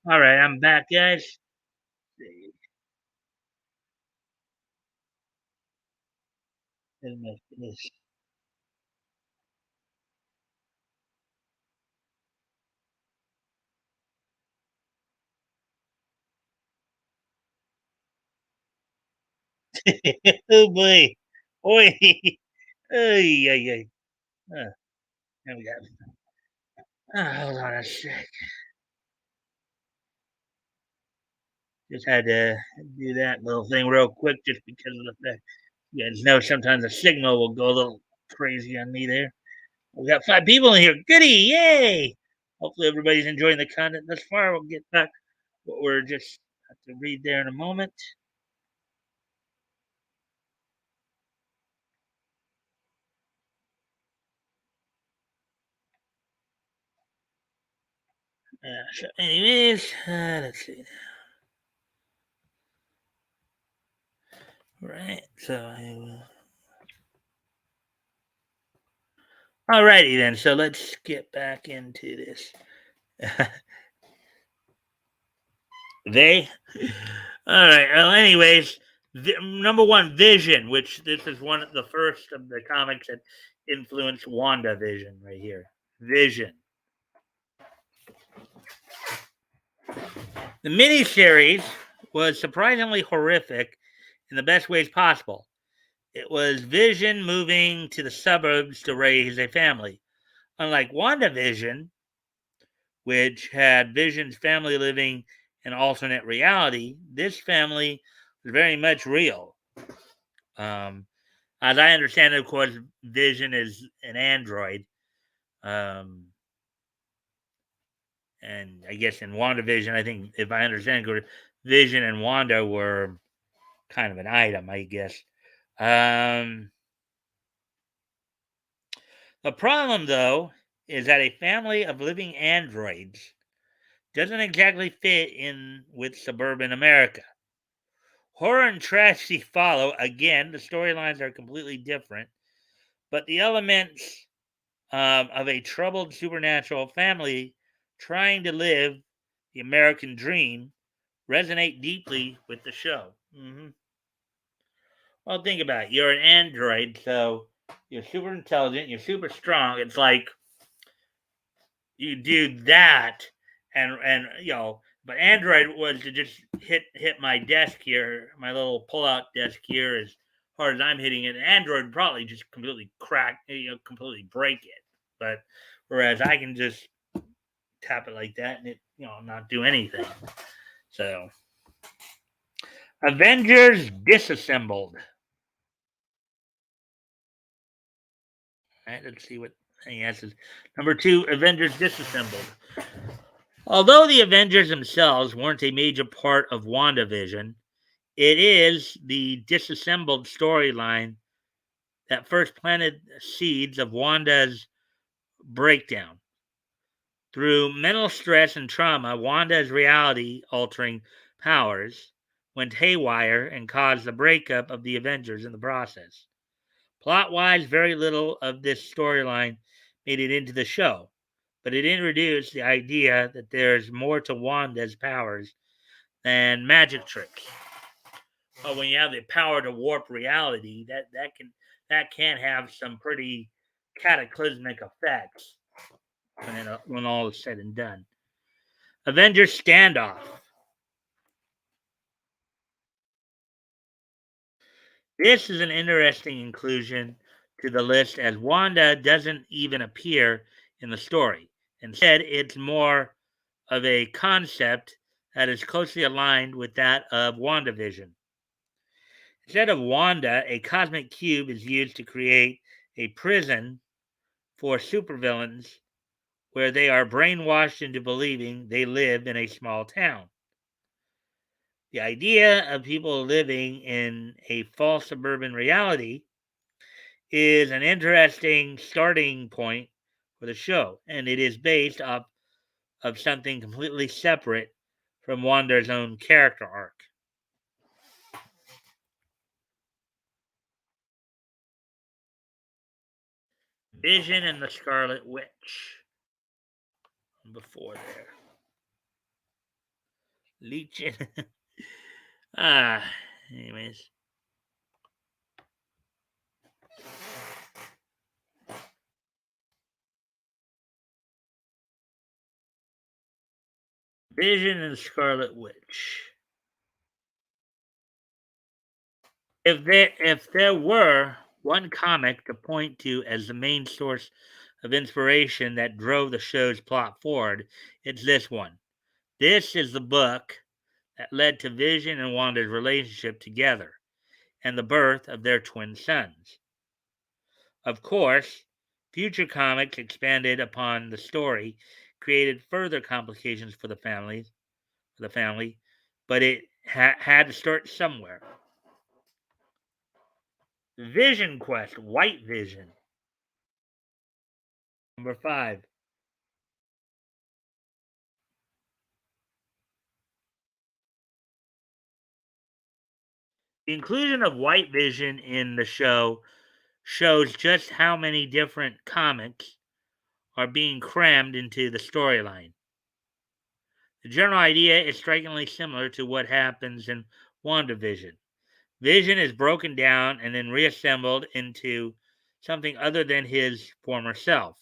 All right, I'm back, guys. Oh boy, boy, ay, ay, ay. There we go. Hold on a sec. Just had to do that little thing real quick, just because of the fact you guys know sometimes the signal will go a little crazy on me there. We got 5 people in here. Goody, yay! Hopefully everybody's enjoying the content thus far. We'll get back what we're just have to read there in a moment. So anyways, let's see. Right. So I will. Alrighty then. So let's get back into this. They. All right. Well, anyways, number one, Vision, which this is one of the first of the comics that influenced Wanda Vision right here. Vision. The miniseries was surprisingly horrific in the best ways possible. It was Vision moving to the suburbs to raise a family. Unlike WandaVision, which had Vision's family living in alternate reality, this family was very much real. Um, as I understand it, of course, Vision is an android. Um, and I guess in WandaVision, I think, if I understand correctly, Vision and Wanda were kind of an item, I guess. Um, the problem, though, is that a family of living androids doesn't exactly fit in with suburban America. Horror and tragedy follow. Again, the storylines are completely different, but the elements of a troubled supernatural family trying to live the American dream resonate deeply with the show. Well, think about it. You're an android, so you're super intelligent, you're super strong. It's like you do that, and but Android was to just hit my desk here, my little pull-out desk here, as hard as I'm hitting it. Android would probably just completely crack, completely break it. But whereas I can just tap it like that and it, not do anything. So, Avengers Disassembled. All right, let's see what he answers. Number 2, Avengers Disassembled. Although the Avengers themselves weren't a major part of WandaVision, it is the disassembled storyline that first planted seeds of Wanda's breakdown. Through mental stress and trauma, Wanda's reality altering powers went haywire and caused the breakup of the Avengers in the process. Plot wise, very little of this storyline made it into the show, but it introduced the idea that there's more to Wanda's powers than magic tricks. But when you have the power to warp reality, that can have some pretty cataclysmic effects when all is said and done. Avengers Standoff. This is an interesting inclusion to the list as Wanda doesn't even appear in the story. Instead, it's more of a concept that is closely aligned with that of WandaVision. Instead of Wanda, a cosmic cube is used to create a prison for supervillains where they are brainwashed into believing they live in a small town. The idea of people living in a false suburban reality is an interesting starting point for the show, and it is based off of something completely separate from Wanda's own character arc. Vision and the Scarlet Witch. Before there. Legion. Anyways. Vision and Scarlet Witch. If there were one comic to point to as the main source of inspiration that drove the show's plot forward, it's this one. This is the book that led to Vision and Wanda's relationship together and the birth of their twin sons. Of course, future comics expanded upon the story, created further complications for the family, but it had to start somewhere. Vision Quest, White Vision. Number 5. The inclusion of White Vision in the show shows just how many different comics are being crammed into the storyline. The general idea is strikingly similar to what happens in WandaVision. Vision is broken down and then reassembled into something other than his former self.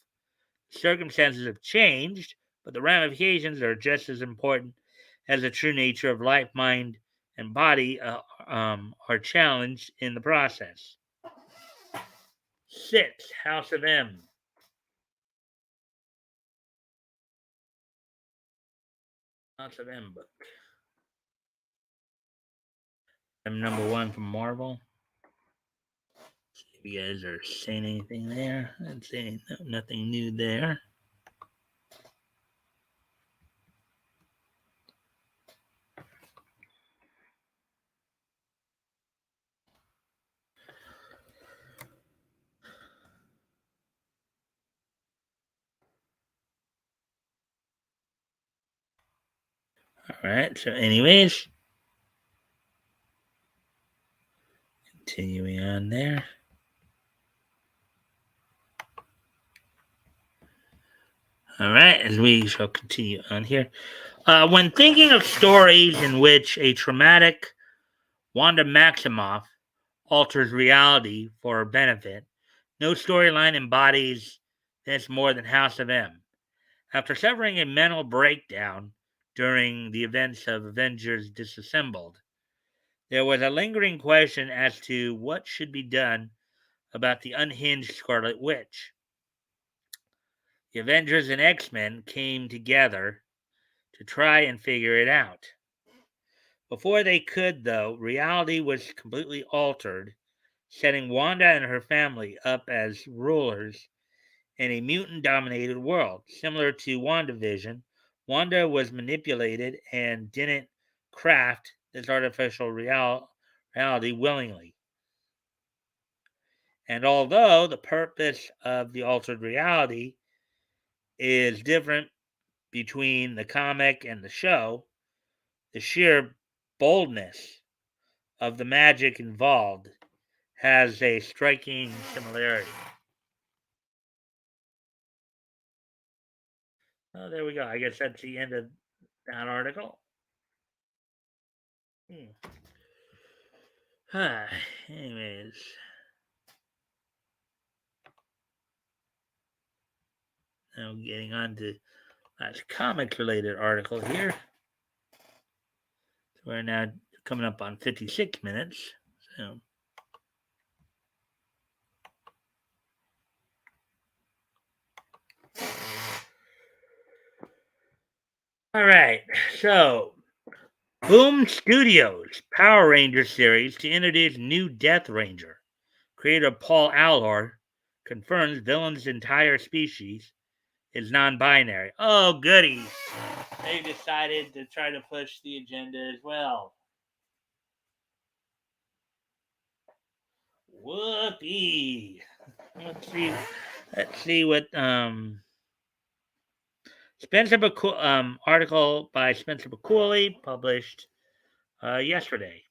Circumstances have changed, but the ramifications are just as important as the true nature of life, mind, and body are challenged in the process. 6. House of M. House of M book. I'm number 1 from Marvel. See if you guys are saying anything there. I'd say nothing new there. All right, so anyways, continuing on there. All right, as we shall continue on here. When thinking of stories in which a traumatic Wanda Maximoff alters reality for her benefit, no storyline embodies this more than House of M. After suffering a mental breakdown during the events of Avengers Disassembled, there was a lingering question as to what should be done about the unhinged Scarlet Witch. The Avengers and X-Men came together to try and figure it out. Before they could, though, reality was completely altered, setting Wanda and her family up as rulers in a mutant-dominated world. Similar to WandaVision, Wanda was manipulated and didn't craft this artificial reality willingly. And although the purpose of the altered reality is different between the comic and the show, the sheer boldness of the magic involved has a striking similarity. Oh, there we go. I guess that's the end of that article. Hmm. Anyways, now getting on to last comics related article here. So we're now coming up on 56 minutes. So. All right. So, Boom Studios Power Ranger series to introduce new Death Ranger. Creator Paul Allor confirms villain's entire species is non-binary. Oh, goody! They decided to try to push the agenda as well. Whoopee! Let's see what article by Spencer McCauley published yesterday.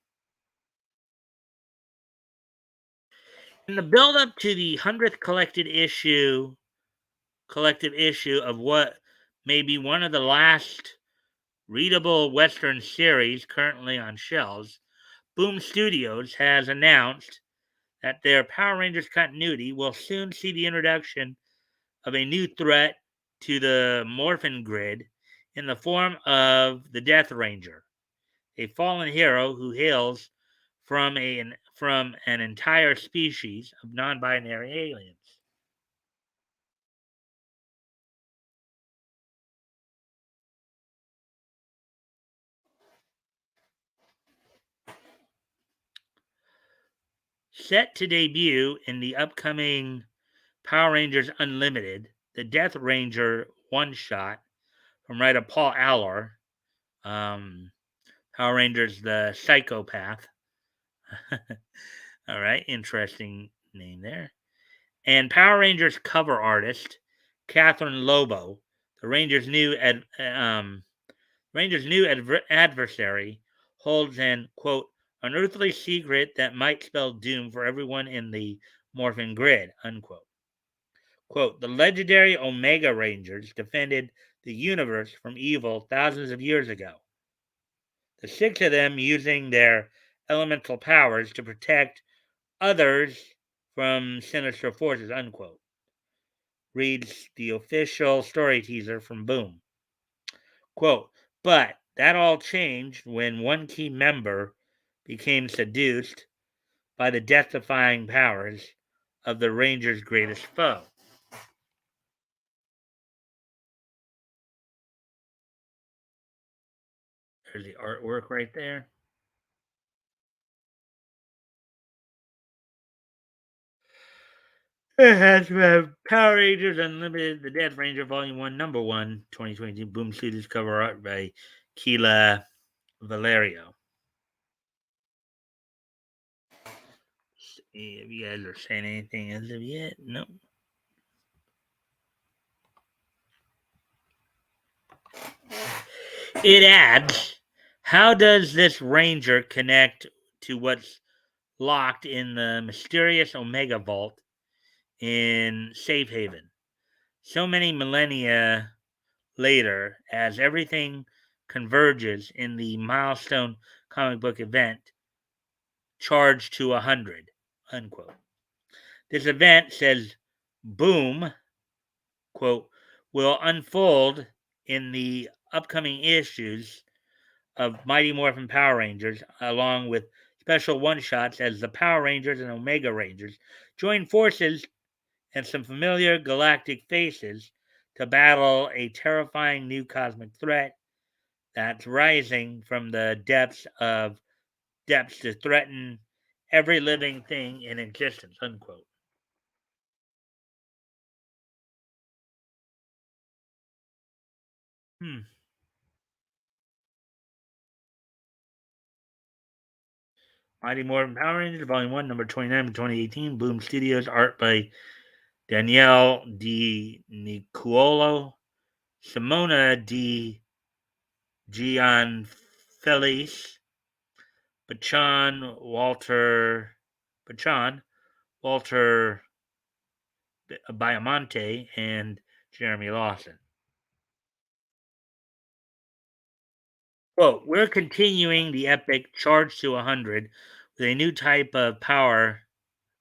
In the build-up to the 100th collective issue of what may be one of the last readable Western series currently on shelves, Boom Studios has announced that their Power Rangers continuity will soon see the introduction of a new threat to the Morphin grid in the form of the Death Ranger, a fallen hero who hails from an entire species of non-binary aliens. Set to debut in the upcoming Power Rangers Unlimited, the Death Ranger one shot from writer Paul Allor, Power Rangers the Psychopath. All right, interesting name there. And Power Rangers cover artist Catherine Lobo, the Rangers' new adversary, holds an quote unearthly secret that might spell doom for everyone in the Morphin grid unquote. Quote, the legendary Omega Rangers defended the universe from evil thousands of years ago. The six of them using their elemental powers to protect others from sinister forces, unquote. Reads the official story teaser from Boom. Quote, but that all changed when one key member became seduced by the death defying powers of the Ranger's greatest foe. There's the artwork right there. It has Power Rangers Unlimited, The Death Ranger Volume 1, Number 1, 2022. Boom Studios cover art by Keila Valerio. See if you guys are saying anything as of yet. No. It adds, how does this Ranger connect to what's locked in the mysterious Omega Vault in Safe Haven? So many millennia later, as everything converges in the milestone comic book event, charged to 100, unquote. This event, says Boom, quote, will unfold in the upcoming issues of Mighty Morphin Power Rangers, along with special one-shots as the Power Rangers and Omega Rangers join forces and some familiar galactic faces to battle a terrifying new cosmic threat that's rising from the depths to threaten every living thing in existence, unquote. Hmm. Mighty Morphin Power Rangers, Volume 1, number 29 2018. Boom Studios, art by Danielle Di Nicuolo, Simona Di Gianfelice, Bachan, Walter Biamonte, and Jeremy Lawson. Quote, we're continuing the epic Charge to 100 with a new type of power,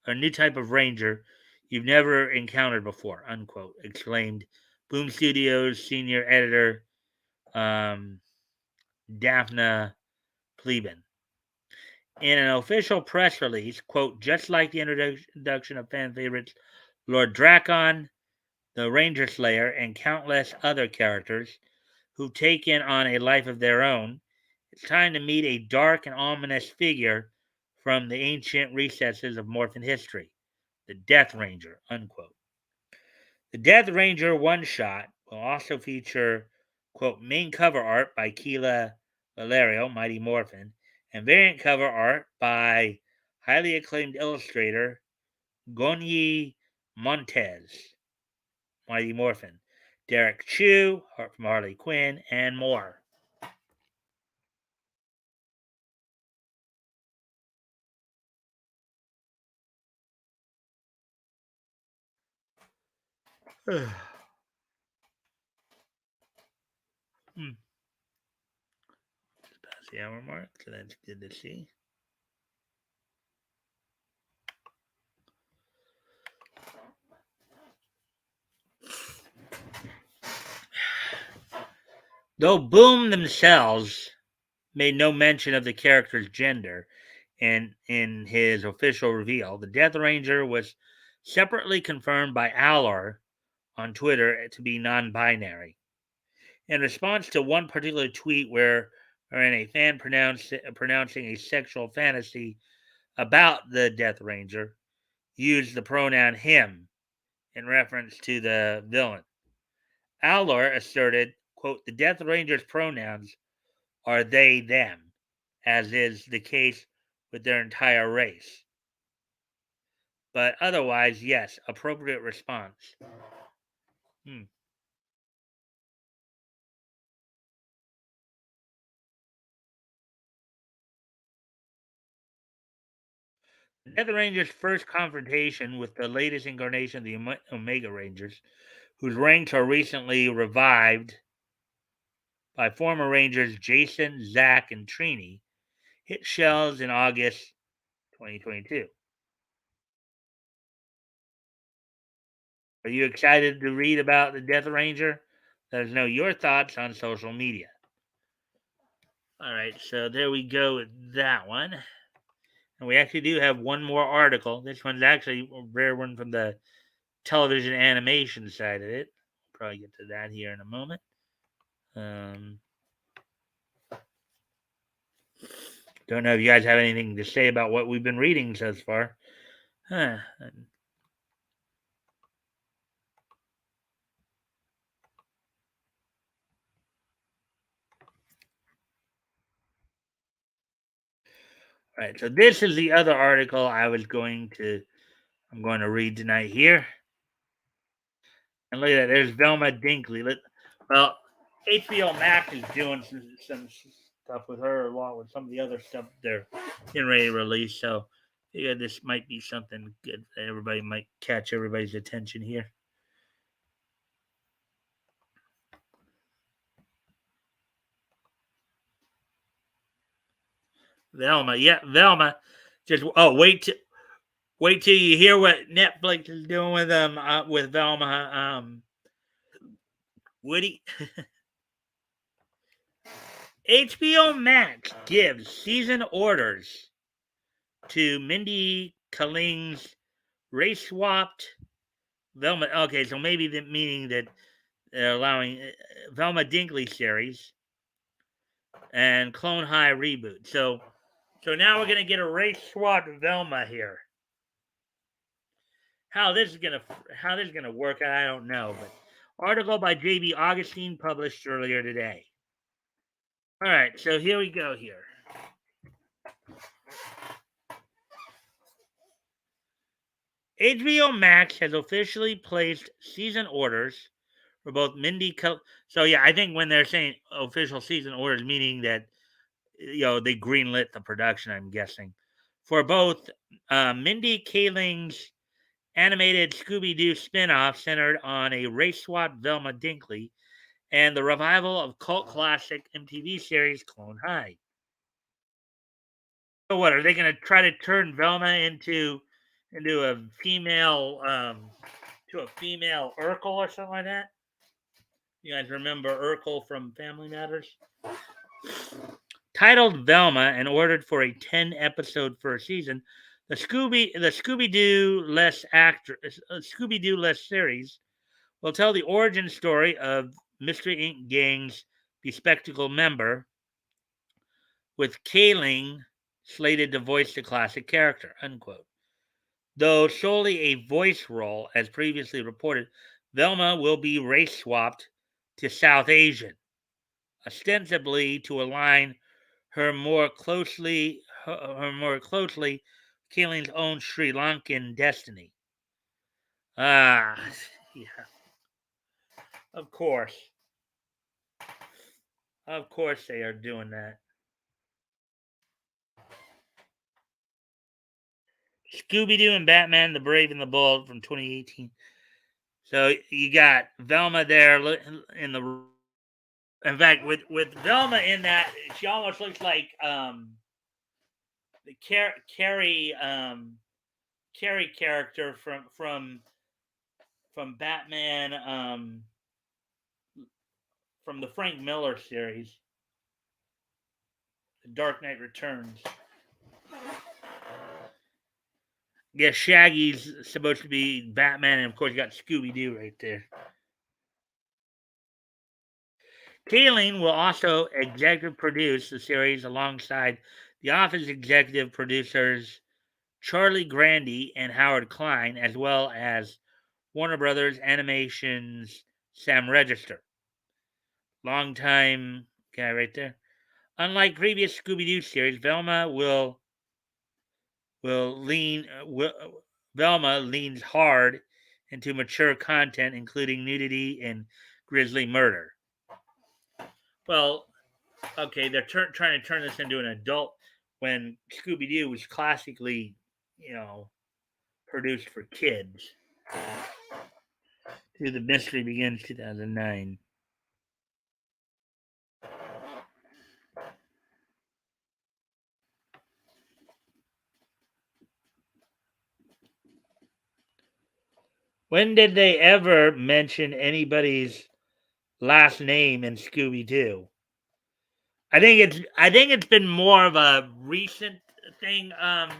a new type of ranger you've never encountered before, unquote, exclaimed Boom Studios senior editor Daphne Pleben. In an official press release, quote, just like the introduction of fan favorites Lord Drakon, the Ranger Slayer, and countless other characters who've taken on a life of their own, it's time to meet a dark and ominous figure from the ancient recesses of Morphin history, the Death Ranger, unquote. The Death Ranger one shot will also feature, quote, main cover art by Keila Valerio, Mighty Morphin, and variant cover art by highly acclaimed illustrator Gonyi Montez, Mighty Morphin, Derek Chu from Harley Quinn, and more. Hmm. Just past the hour mark, so that's good to see. Though Boom themselves made no mention of the character's gender in his official reveal, the Death Ranger was separately confirmed by Allor on Twitter to be non-binary. In response to one particular tweet wherein a fan pronouncing a sexual fantasy about the Death Ranger used the pronoun him in reference to the villain. Allor asserted, quote, the Death Ranger's pronouns are they, them, as is the case with their entire race. But otherwise, yes, appropriate response. Hmm. The Death Ranger's first confrontation with the latest incarnation of the Omega Rangers, whose ranks are recently revived by former Rangers Jason, Zach, and Trini, hit shelves in August 2022. Are you excited to read about the Death Ranger? Let us know your thoughts on social media. All right, so there we go with that one. And we actually do have one more article. This one's actually a rare one from the television animation side of it. Probably get to that here in a moment. Don't know if you guys have anything to say about what we've been reading so far. Huh. All right, so this is the other article I'm going to read tonight here. And look at that, there's Velma Dinkley. Well, HBO Max is doing some stuff with her along with some of the other stuff they're getting ready to release. So yeah, this might be something good that everybody might catch everybody's attention here. Velma, yeah, Velma. Just wait till you hear what Netflix is doing with Velma. Woody. HBO Max gives season orders to Mindy Kaling's race swapped Velma. Okay, so maybe the meaning that they're allowing Velma Dinkley series and Clone High reboot. So now we're gonna get a race swapped Velma here. How this is gonna work, I don't know. But article by J.B. Augustine published earlier today. All right, so here we go. Here. HBO Max has officially placed season orders for both Mindy. So yeah, I think when they're saying official season orders, meaning that they greenlit the production. I'm guessing for both Mindy Kaling's animated Scooby Doo spinoff centered on a race swap Velma Dinkley, and the revival of cult classic MTV series Clone High. So what are they going to try to turn Velma into a female Urkel or something like that? You guys remember Urkel from Family Matters? Titled Velma and ordered for a 10-episode first season, the Scooby-Doo Less series will tell the origin story of Mystery Inc. Gang's bespectacled member, with Kaling slated to voice the classic character, unquote. Though solely a voice role, as previously reported, Velma will be race swapped to South Asian, ostensibly to align her more closely Kaling's own Sri Lankan destiny. Ah, yeah. Of course they are doing that. Scooby-Doo and Batman: The Brave and the Bold from 2018. So you got Velma there in the. In fact, with Velma in that, she almost looks like the Carrie character from Batman from the Frank Miller series, The Dark Knight Returns. Yeah, Shaggy's supposed to be Batman, and of course you got Scooby-Doo right there. Kaling will also executive produce the series alongside The Office executive producers Charlie Grandy and Howard Klein, as well as Warner Brothers Animation's Sam Register. Longtime guy right there. Unlike previous Scooby-Doo series, Velma leans hard into mature content, including nudity and grisly murder. Well, okay, they're trying to turn this into an adult when Scooby-Doo was classically, produced for kids. The Mystery Begins 2009. When did they ever mention anybody's last name in Scooby-Doo? I think it's been more of a recent thing. I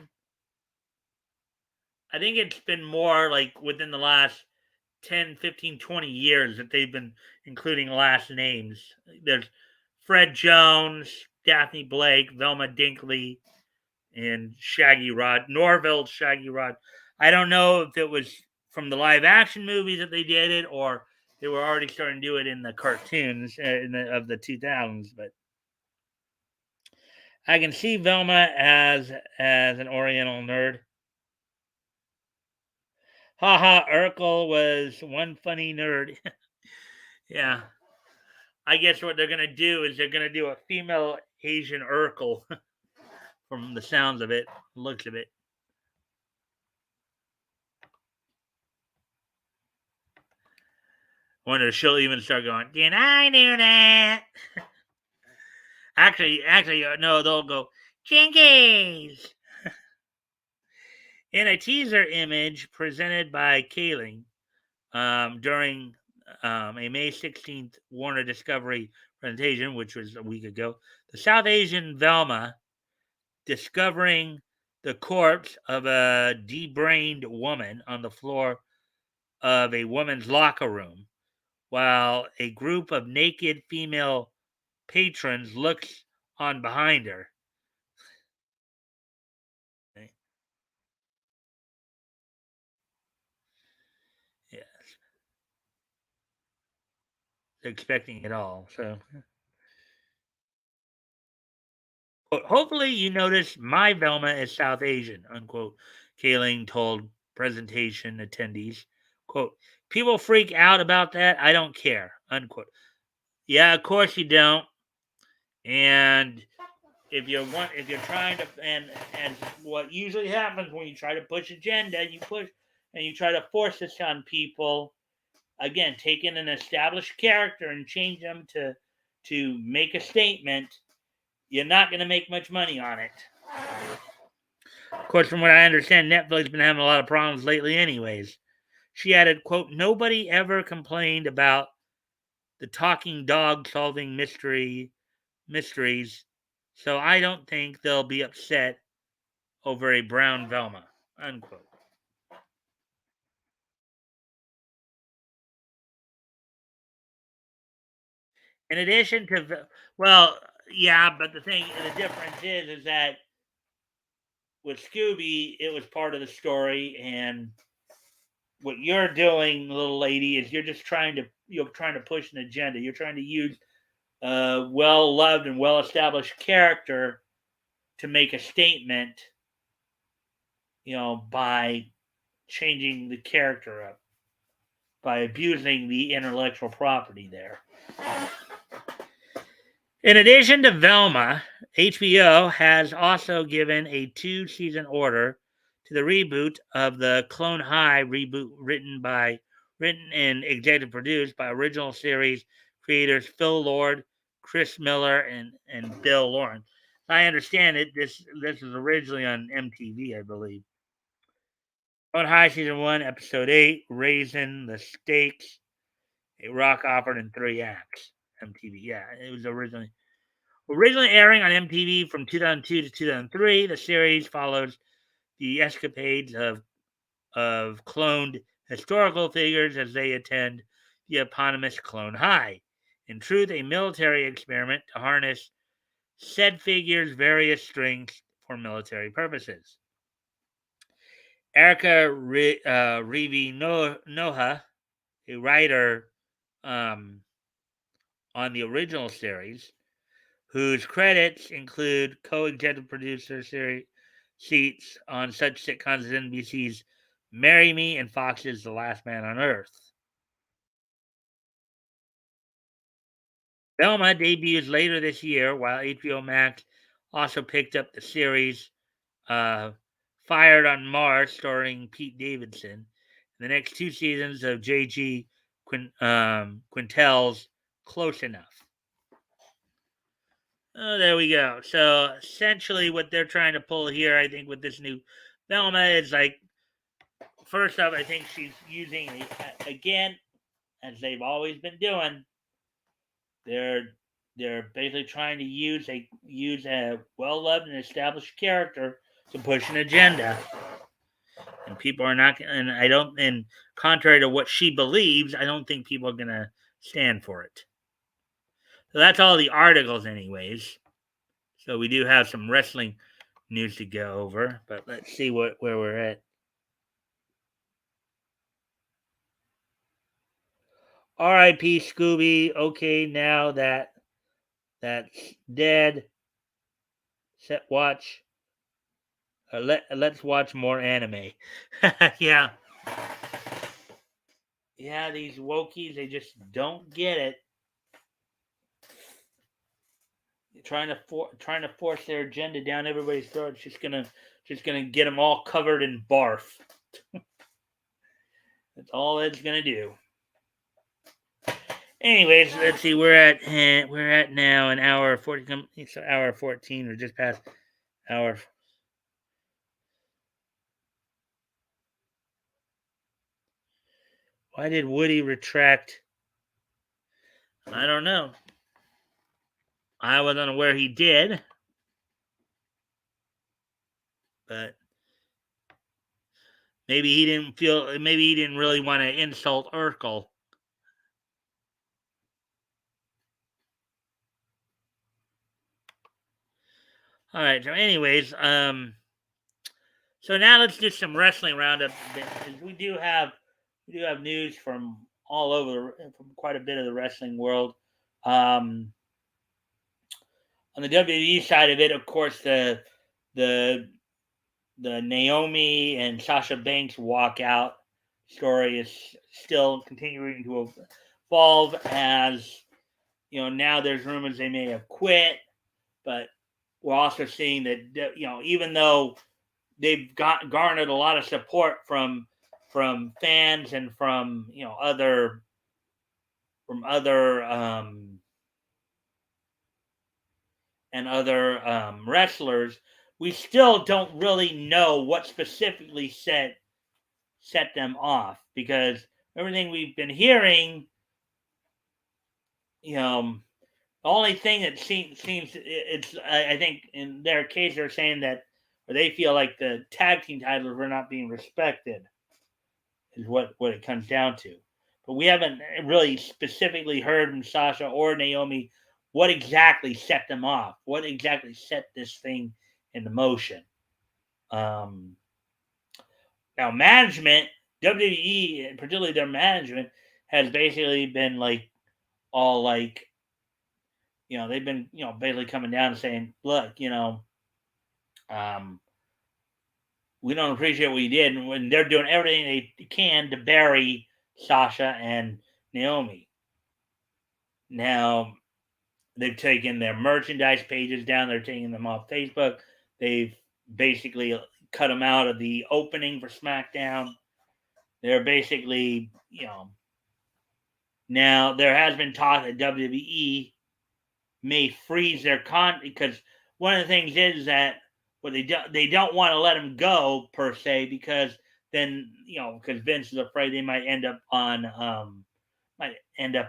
think it's been more like within the last 10, 15, 20 years that they've been including last names. There's Fred Jones, Daphne Blake, Velma Dinkley, and Shaggy Rod, Norville Shaggy Rod. I don't know if it was from the live action movies that they did it, or they were already starting to do it in the cartoons of the 2000s. But I can see Velma as an Oriental nerd. Haha, Urkel was one funny nerd. Yeah. I guess what they're going to do is they're going to do a female Asian Urkel from the sounds of it, looks of it. Wonder if she'll even start going, did I do that? Actually, no, they'll go, Jinkies! In a teaser image presented by Kaling during a May 16th Warner Discovery presentation, which was a week ago, the South Asian Velma discovering the corpse of a debrained woman on the floor of a woman's locker room, while a group of naked female patrons looks on behind her. Yes. Expecting it all. So hopefully you notice my Velma is South Asian, unquote. Kaling told presentation attendees. Quote, people freak out about that. I don't care, unquote. Yeah, of course you don't. And if you're trying to, and what usually happens when you try to push agenda, you push and you try to force this on people, again, taking an established character and change them to make a statement, you're not going to make much money on it. Of course, from what I understand, Netflix has been having a lot of problems lately anyways. She added, quote, "Nobody ever complained about the talking dog solving mysteries, so I don't think they'll be upset over a brown Velma," unquote. In addition to, well, yeah, but the difference is that with Scooby, it was part of the story, and what you're doing, little lady, is you're trying to push an agenda. You're trying to use a well loved and well established character to make a statement, by changing the character up, by abusing the intellectual property there. In addition to Velma, HBO has also given a 2-season order to the reboot of the Clone High reboot, written and executive produced by original series creators Phil Lord, Chris Miller, and Bill Lawrence. I understand it. This was originally on MTV, I believe. Clone High season 1, episode 8, Raising the Stakes, a rock opera in 3 acts. MTV, yeah, it was originally airing on MTV from 2002 to 2003. The series follows the escapades of cloned historical figures as they attend the eponymous Clone High. In truth, a military experiment to harness said figures' various strengths for military purposes. Erica Rivi Noha, a writer on the original series, whose credits include co-executive producer seats on such sitcoms as NBC's Marry Me and Fox's The Last Man on Earth. Velma debuts later this year, while HBO Max also picked up the series Fired on Mars, starring Pete Davidson. The next 2 seasons of J.G. Quintel's Close Enough. Oh, there we go. So essentially, what they're trying to pull here, I think, with this new Velma is like, first off, I think she's using again, as they've always been doing. They're basically trying to use a well loved and established character to push an agenda, and people are not. And I don't. And contrary to what she believes, I don't think people are gonna stand for it. So that's all the articles, anyways. So we do have some wrestling news to go over, but let's see where we're at. R.I.P. Scooby. Okay, now that's dead. Watch. Let's watch more anime. Yeah, yeah. These wokies, they just don't get it. Trying to force their agenda down everybody's throat. It's just gonna get them all covered in barf. That's all it's gonna do. Anyways, let's see. We're at now an hour 14. It's hour 14, or just past hour. Why did Woody retract? I don't know. I was unaware he did, but maybe he didn't really want to insult Urkel. All right. So, anyways, so now let's do some wrestling roundup. We do have news from all over, from quite a bit of the wrestling world. On the WWE side of it, of course, the Naomi and Sasha Banks walkout story is still continuing to evolve, as now there's rumors they may have quit, but we're also seeing that even though they've garnered a lot of support from fans and from other from other wrestlers, we still don't really know what specifically set them off, because everything we've been hearing, the only thing that seems it's I think in their case they're saying that, or they feel like the tag team titles were not being respected, is what it comes down to. But we haven't really specifically heard from Sasha or Naomi what exactly set them off, what exactly set this thing into motion. Now, management, WWE, particularly their management, has basically been like all like, they've been, basically coming down and saying, look, we don't appreciate what you did. And when they're doing everything they can to bury Sasha and Naomi. Now, they've taken their merchandise pages down. They're taking them off Facebook. They've basically cut them out of the opening for SmackDown. They're basically, now there has been talk that WWE may freeze their because one of the things is that they don't want to let them go per se, because then because Vince is afraid they might end up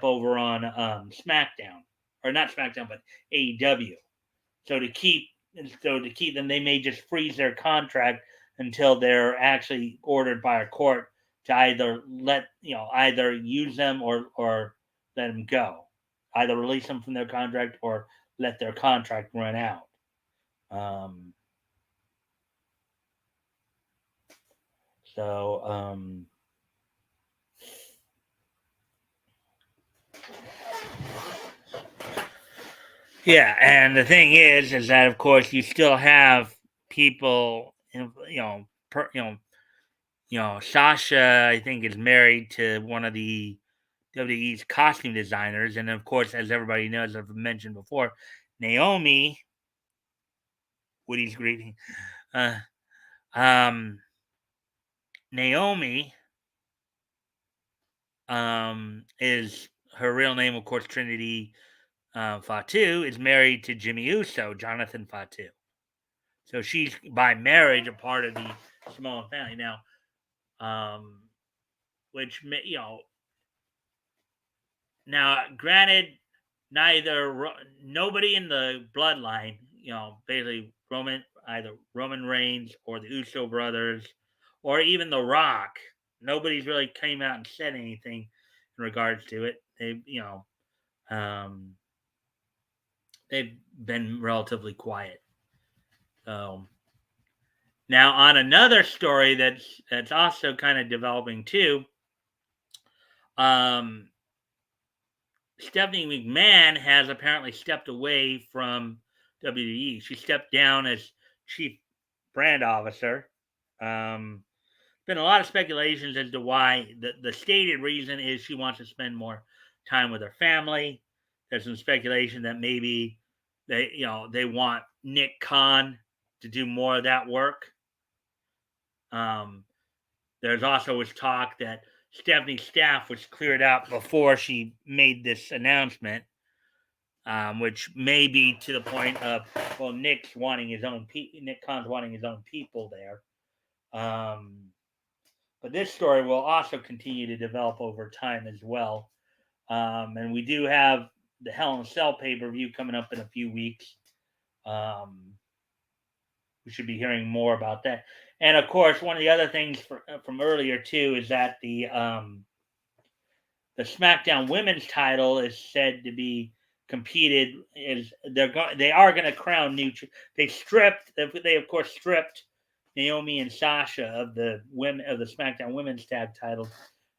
over on SmackDown, or not SmackDown but AEW. So to keep them, they may just freeze their contract until they're actually ordered by a court to either either use them or let them go, either release them from their contract or let their contract run out. Yeah, and the thing is that of course you still have people, Sasha, I think, is married to one of the WWE's costume designers, and of course, as everybody knows, I've mentioned before, Naomi, Woody's greeting, Naomi, is her real name, of course, Trinity Fatu, is married to Jimmy Uso, Jonathan Fatu. So she's by marriage a part of the Samoan family now, which now granted, nobody in the bloodline, basically either Roman Reigns or the Uso brothers, or even The Rock, nobody's really came out and said anything in regards to it. They've been relatively quiet. So now on another story that's also kind of developing too, Stephanie McMahon has apparently stepped away from WWE. She stepped down as chief brand officer. Been a lot of speculations as to why. The stated reason is she wants to spend more time with her family. There's some speculation that maybe they want Nick Khan to do more of that work. There's also was talk that Stephanie's staff was cleared out before she made this announcement, which may be to the point of, well, Nick Khan's wanting his own people there. But this story will also continue to develop over time as well. And we do have the Hell in a Cell pay-per-view coming up in a few weeks. We should be hearing more about that. And of course, one of the other things from earlier too is that the SmackDown Women's title is said to be competed. They are going to crown new. They of course stripped Naomi and Sasha of the SmackDown Women's Tag titles,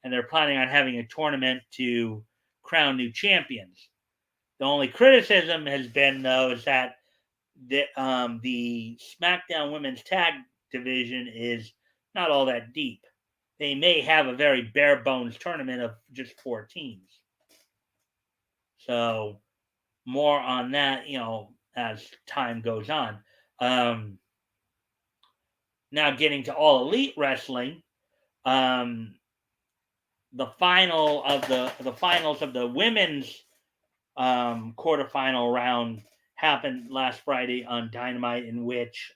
and they're planning on having a tournament to crown new champions. The only criticism has been, though, is that the SmackDown Women's Tag division is not all that deep. They may have a very bare bones tournament of just 4 teams. So more on that, as time goes on. Now getting to All Elite Wrestling, the final of the finals of the women's quarterfinal round happened last Friday on Dynamite, in which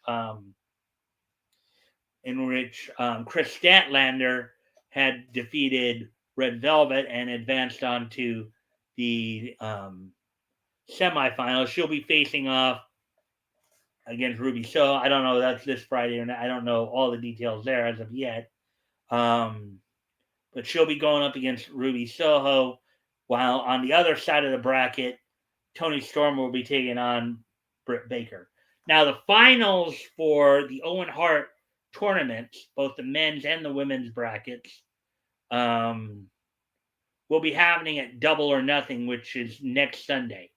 Chris Statlander had defeated Red Velvet and advanced on to the semifinals. She'll be facing off against Ruby Soho. I don't know if that's this Friday or not. I don't know all the details there as of yet. But she'll be going up against Ruby Soho, while on the other side of the bracket, Toni Storm will be taking on Britt Baker. Now, the finals for the Owen Hart tournament, both the men's and the women's brackets, will be happening at Double or Nothing, which is next Sunday.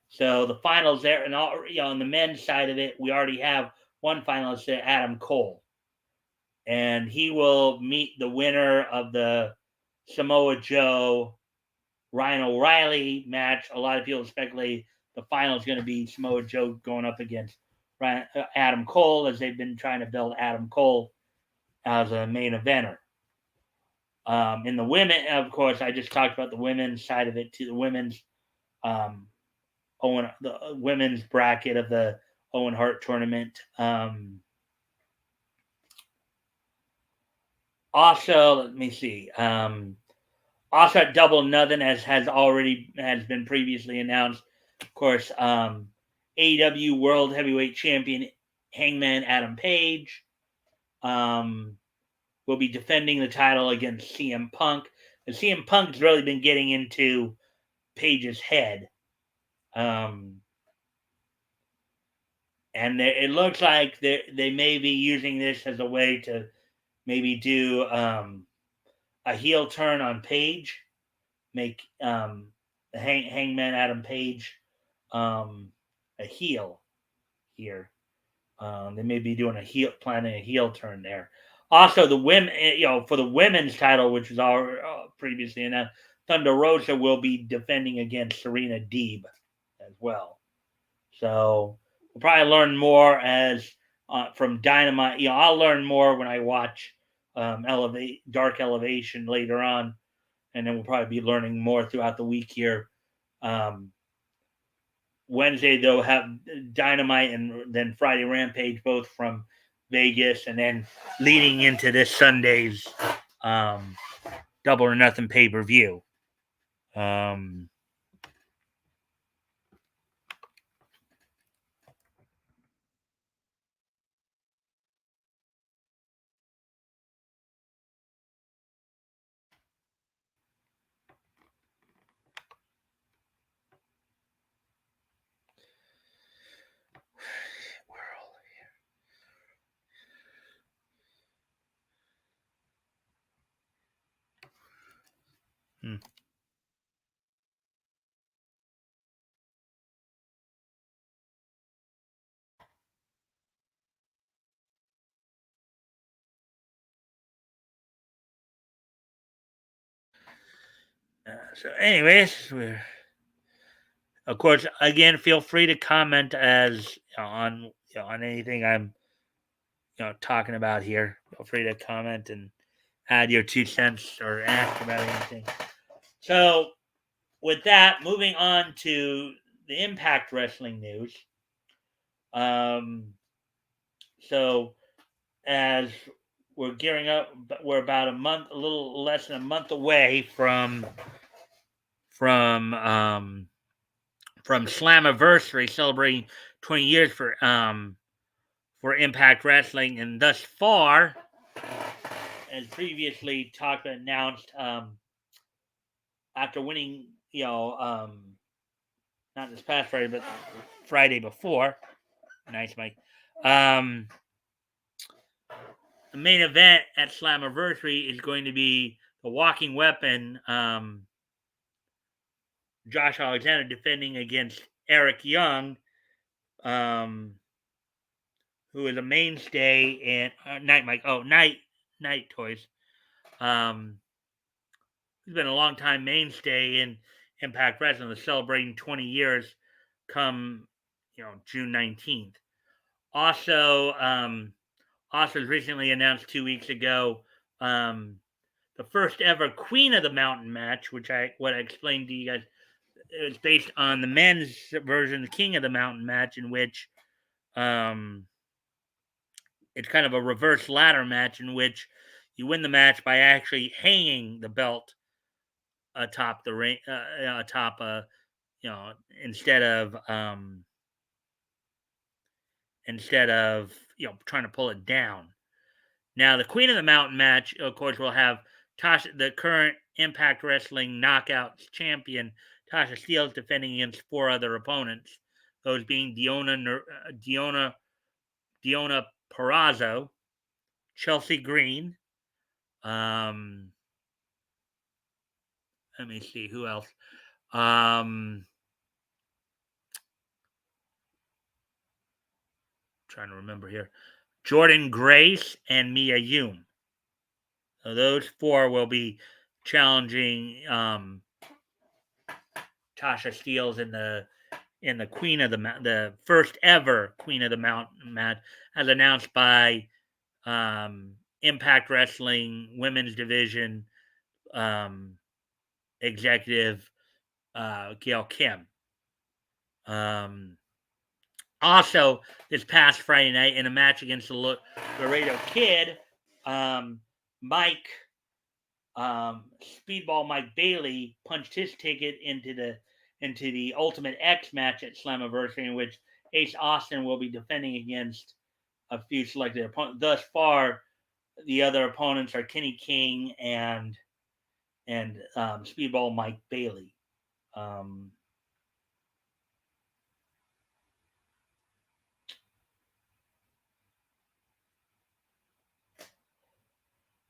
So the finals there, and on the men's side of it, we already have one finalist, Adam Cole, and he will meet the winner of the Samoa Joe Ryan O'Reilly match. A lot of people speculate the final is going to be Samoa Joe going up against Adam Cole, as they've been trying to build Adam Cole as a main eventer. In the women, of course, I just talked about the women's side of it, to the women's the women's bracket of the Owen Hart tournament. Also, let me see. Also at Double Nothing, as has been previously announced, of course, AEW World Heavyweight Champion Hangman Adam Page will be defending the title against CM Punk. And CM Punk's really been getting into Page's head. And it looks like they may be using this as a way to maybe do a heel turn on Page, make Hangman Adam Page a heel here. They may be doing planning a heel turn there. Also, the women, for the women's title, which was already previously announced, Thunder Rosa will be defending against Serena Deeb as well. So we'll probably learn more as from Dynamite. I'll learn more when I watch Dark Elevation later on, and then we'll probably be learning more throughout the week here. Wednesday, they'll have Dynamite, and then Friday Rampage, both from Vegas, and then leading into this Sunday's Double or Nothing pay-per-view. So, anyways, of course, again, feel free to comment on anything I'm talking about here. Feel free to comment and add your 2 cents or ask about anything. So, with that, moving on to the Impact Wrestling news. So, as we're gearing up, we're about a little less than a month away from Slammiversary, celebrating 20 years for Impact Wrestling, and thus far, as previously announced, after winning, not this past Friday, but Friday before. Nice, Mike. The main event at Slammiversary is going to be the Walking Weapon, Josh Alexander, defending against Eric Young, who is a mainstay in Night Toys. He's been a long time mainstay in Impact Wrestling, celebrating 20 years come June 19th. Also, recently announced 2 weeks ago, the the first ever Queen of the Mountain match, which I explained to you guys. It was based on the men's version, the King of the Mountain match, in which um, it's kind of a reverse ladder match in which you win the match by actually hanging the belt atop the ring, atop you know, instead of trying to pull it down. Now, the Queen of the Mountain match, of course, will have Tasha, the current Impact Wrestling Knockouts champion, Tasha Steelz, defending against four other opponents. Those being Diona Perazzo, Chelsea Green. Let me see who else. Trying to remember here. Jordan Grace and Mia Yim. So those four will be challenging Tasha Steelz in the the first ever Queen of the Mountain match, as announced by Impact Wrestling Women's Division executive Gail Kim. Also, this past Friday night in a match against the Laredo Kid, Mike Speedball Mike Bailey punched his ticket into the Ultimate X match at Slammiversary, in which Ace Austin will be defending against a few selected opponents. Thus far, the other opponents are Kenny King and Speedball Mike Bailey.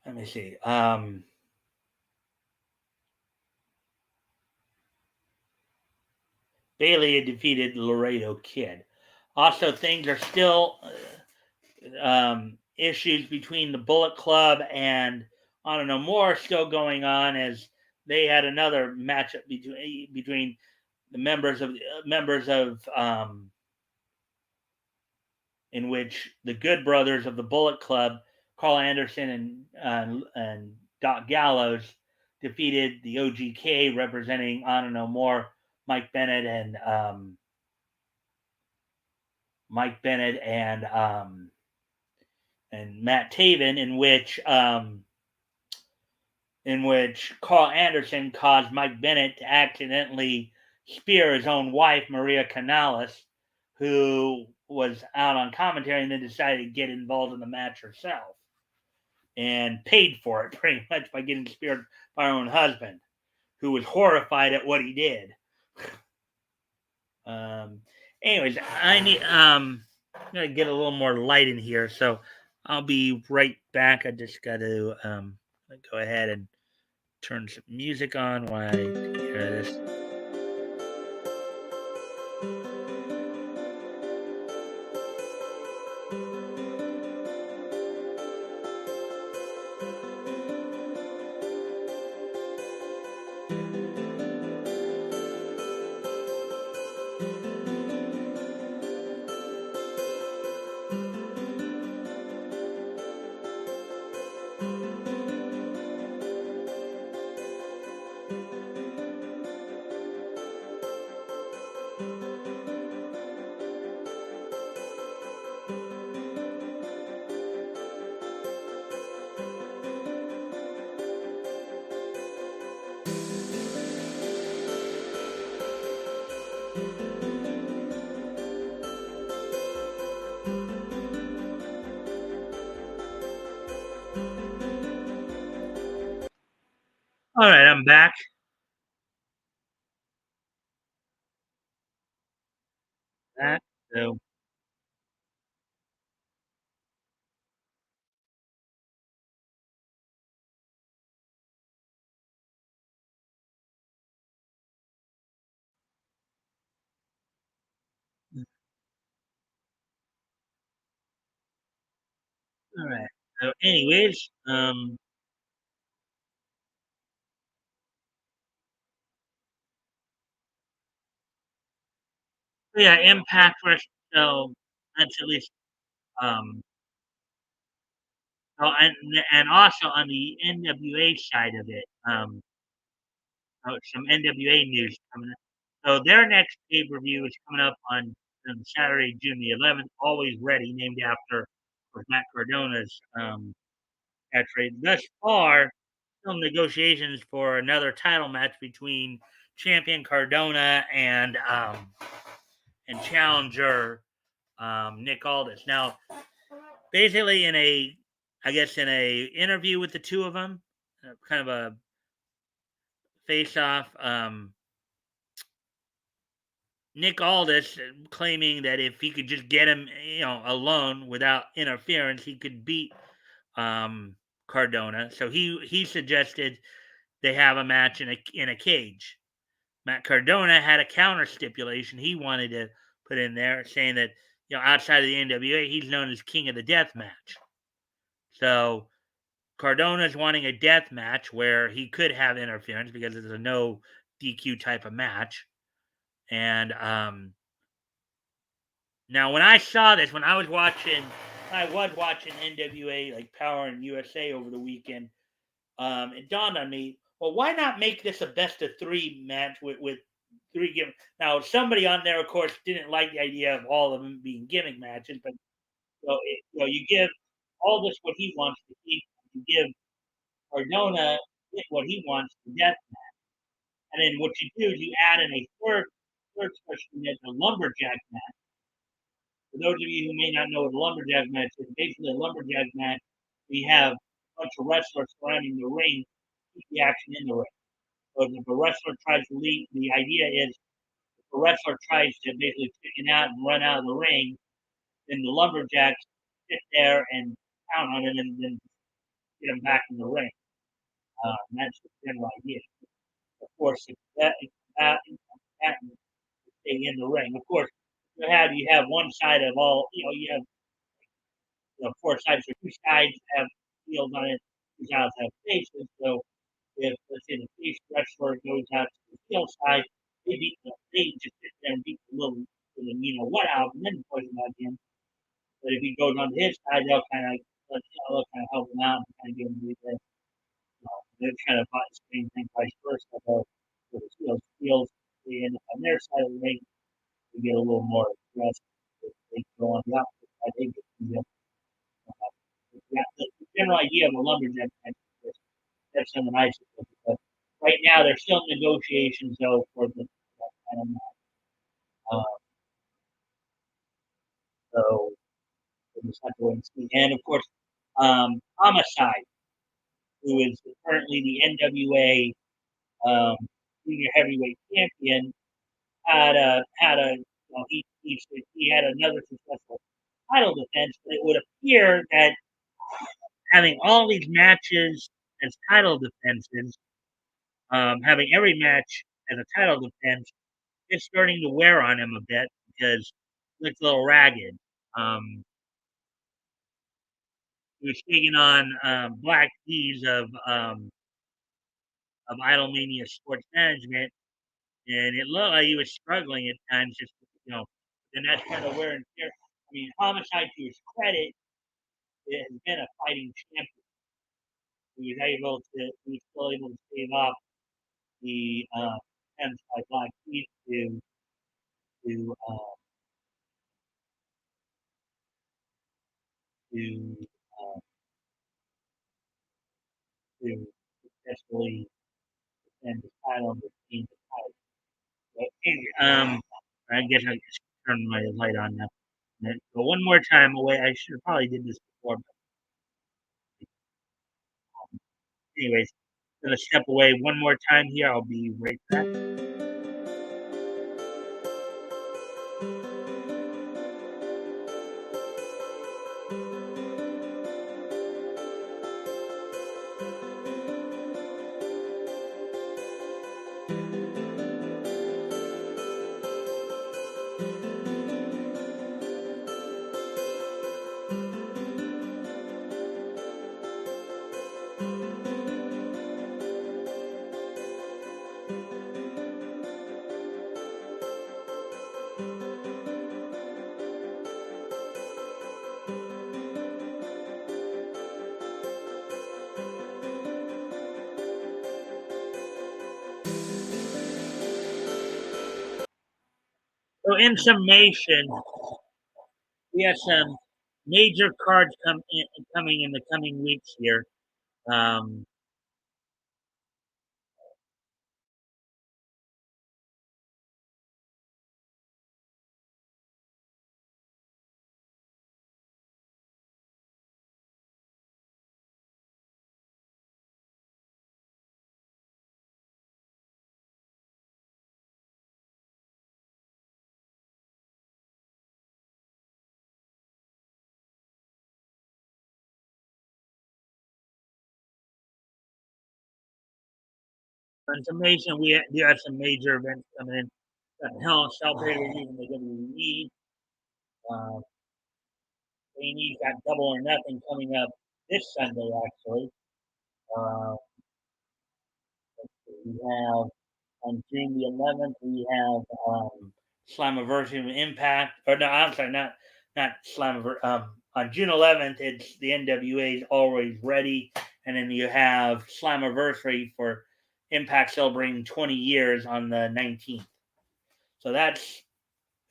Let me see. Bailey had defeated Laredo Kid. Also, things are still issues between the Bullet Club and I don't know more still going on, as they had another matchup between the members of in which the Good Brothers of the Bullet Club, Carl Anderson and Doc Gallows, defeated the OGK representing I don't know more Mike Bennett and Matt Taven, in which Carl Anderson caused Mike Bennett to accidentally spear his own wife, Maria Canales, who was out on commentary, and then decided to get involved in the match herself and paid for it pretty much by getting speared by her own husband, who was horrified at what he did. Anyways, I'm gonna get a little more light in here, so I'll be right back. I just got to go ahead and turn some music on while I hear this. All right, I'm back. Back. So, all right. So, anyways, yeah, Impact Wrestling. So that's at least um Oh, and also on the NWA side of it, some NWA news coming up. So their next pay-per-view is coming up on Saturday, June the 11th. Always Ready, named after of course, Matt Cardona's catchphrase. Thus far, still negotiations for another title match between champion Cardona and challenger Nick Aldis. Now, basically, in a interview with the two of them, kind of a face-off. Nick Aldis claiming that if he could just get him, alone without interference, he could beat um, Cardona. So he suggested they have a match in a cage. Matt Cardona had a counter stipulation he wanted to put in there, saying that outside of the NWA, he's known as King of the Death Match. So Cardona's wanting a death match where he could have interference because it's a no DQ type of match. And now when I saw this, when I was watching NWA like Power and USA over the weekend. It dawned on me, well, why not make this a best of three match with three gimmick? Now, somebody on there, of course, didn't like the idea of all of them being gimmick matches, but you give Aldis what he wants to keep, you give Cardona what he wants to death, and then what you do is you add in a third special match, a lumberjack match. For those of you who may not know what a lumberjack match is, basically a lumberjack match, we have a bunch of wrestlers surrounding the ring, keep the action in the ring. So if a wrestler tries to leave, the idea is if a wrestler tries to basically chicken out and run out of the ring, then the lumberjacks sit there and count on it and then get him back in the ring. That's the general idea. Of course, if that stay in the ring. Of course, you have one side of all, you have four sides, or two sides have heels on it, two sides have faces. So if let's say the face wrestler goes out to the heel side, they just sit there and beat the little what out and then push him back in. But if he goes on his side, they'll kind of help him out and kind of give him the they're kind of the same thing vice versa. So the heels they end up on their side of the ring, they get a little more aggressive. They go on the opposite side, they get the general idea of a lumberjack match is that's something I support. But right now, they're still in negotiations, though, for the kind of match. So we'll just have to wait and see. And of course, Homicide, who is currently the NWA junior heavyweight champion, he had another successful title defense. But it would appear that having all these matches as title defenses, having every match as a title defense, it's starting to wear on him a bit because he looks a little ragged. Um, he was taking on Black Keys of Idolmania Sports Management, and it looked like he was struggling at times. Just and that's kind of wear and tear. I mean, Homicide, to his credit, has been a fighting champion. He was still able to stave off the attempts by Black Keys to to uh, to successfully defend the title and retain the title. But anyway, I guess I just turned my light on now. So one more time away. I should have probably did this before, but anyways, gonna step away one more time here. I'll be right back. So in summation, we have some major cards coming in the coming weeks here. Um, in summation, we do have some major events coming in. Hell in Cell leaving the WWE. Uh, A&E's got Double or Nothing coming up this Sunday, actually. Uh, we have on June the 11th, we have Slammiversary of Impact. Or no, I'm sorry, not Slammiversary. On June 11th, it's the NWA's Always Ready, and then you have Slammiversary for Impact celebrating 20 years on the 19th. So that's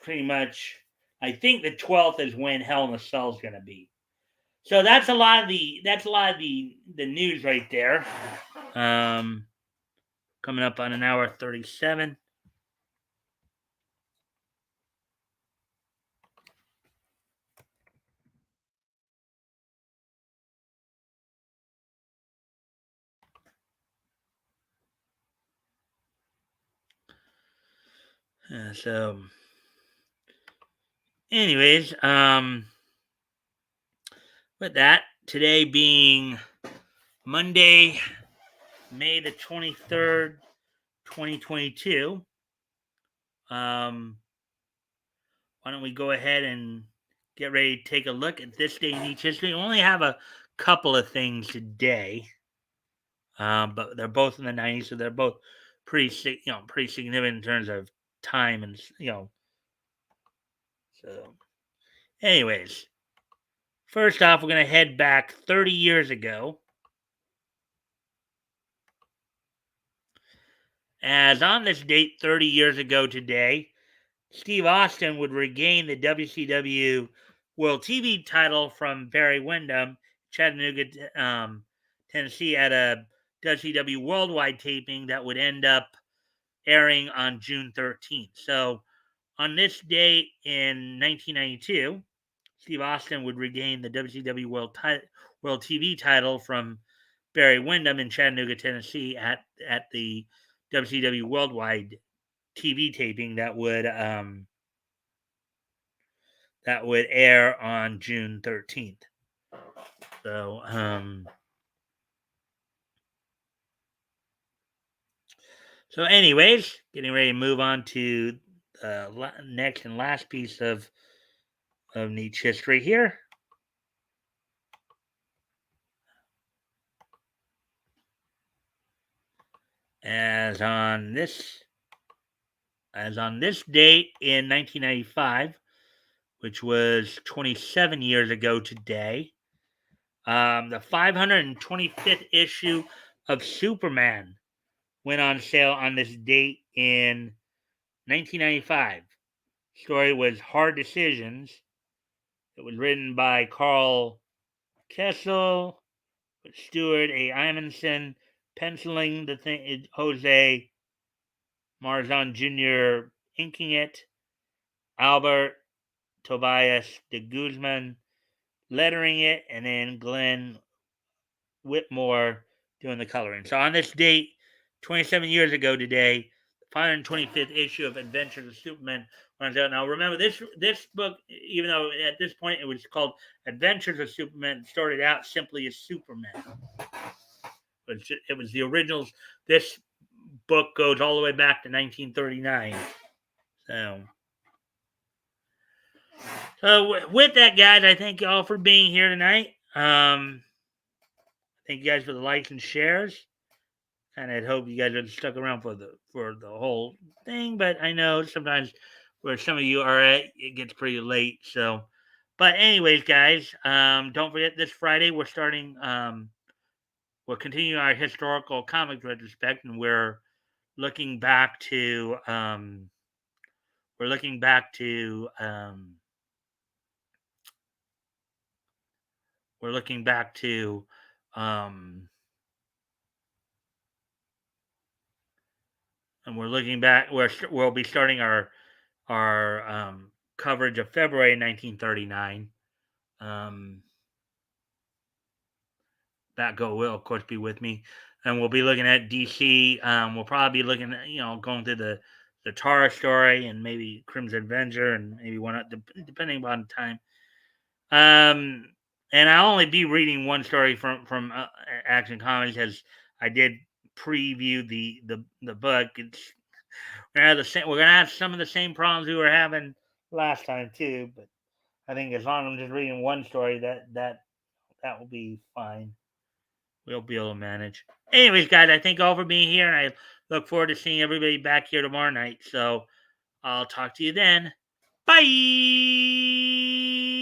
pretty much. I think the 12th is when Hell in a Cell is going to be. So that's a lot of the news right there. Um, Coming up on an hour 37. So, anyways, with that, today being Monday, May the 23rd, 2022, why don't we go ahead and get ready to take a look at this day in each history? We only have a couple of things today, but they're both in the 90s, so they're both pretty significant in terms of time and so. Anyways, first off, we're gonna head back 30 years ago, as on this date 30 years ago today, Steve Austin would regain the WCW World TV title from Barry Windham, Chattanooga, Tennessee, at a WCW Worldwide taping that would end up airing on June 13th. So, on this day in 1992, Steve Austin would regain the WCW World TV title from Barry Windham in Chattanooga, Tennessee, at the WCW Worldwide TV taping that would air on June 13th. So, anyways, getting ready to move on to the next and last piece of niche history here. As on this date in 1995, which was 27 years ago today, the 525th issue of Superman went on sale on this date in 1995. Story was Hard Decisions. It was written by Carl Kessel, with Stuart A. Imanson penciling the thing, Jose Marzan Jr. inking it, Albert Tobias de Guzman lettering it, and then Glenn Whitmore doing the coloring. So on this date, 27 years ago today, the 525th issue of Adventures of Superman runs out. Now remember, this book, even though at this point it was called Adventures of Superman, started out simply as Superman. It was the originals. This book goes all the way back to 1939. So with that, guys, I thank you all for being here tonight. Thank you guys for the likes and shares. And I hope you guys have stuck around for the whole thing. But I know sometimes where some of you are at, it gets pretty late. So, but anyways, guys, don't forget this Friday we're continuing our historical comics retrospect, and we're looking back to we're looking back to we're looking back to and we're looking back. We'll be starting our coverage of February 1939. Batgirl will, of course, be with me, and we'll be looking at DC. We'll probably be looking at going through the Tara story and maybe Crimson Avenger and maybe one depending upon time. And I'll only be reading one story from Action Comics as I did preview the book. We're gonna have some of the same problems we were having last time too, but I think as long as I'm just reading one story, that will be fine. We'll be able to manage. Anyways, guys, I thank all for being here, and I look forward to seeing everybody back here tomorrow night. So I'll talk to you then. Bye.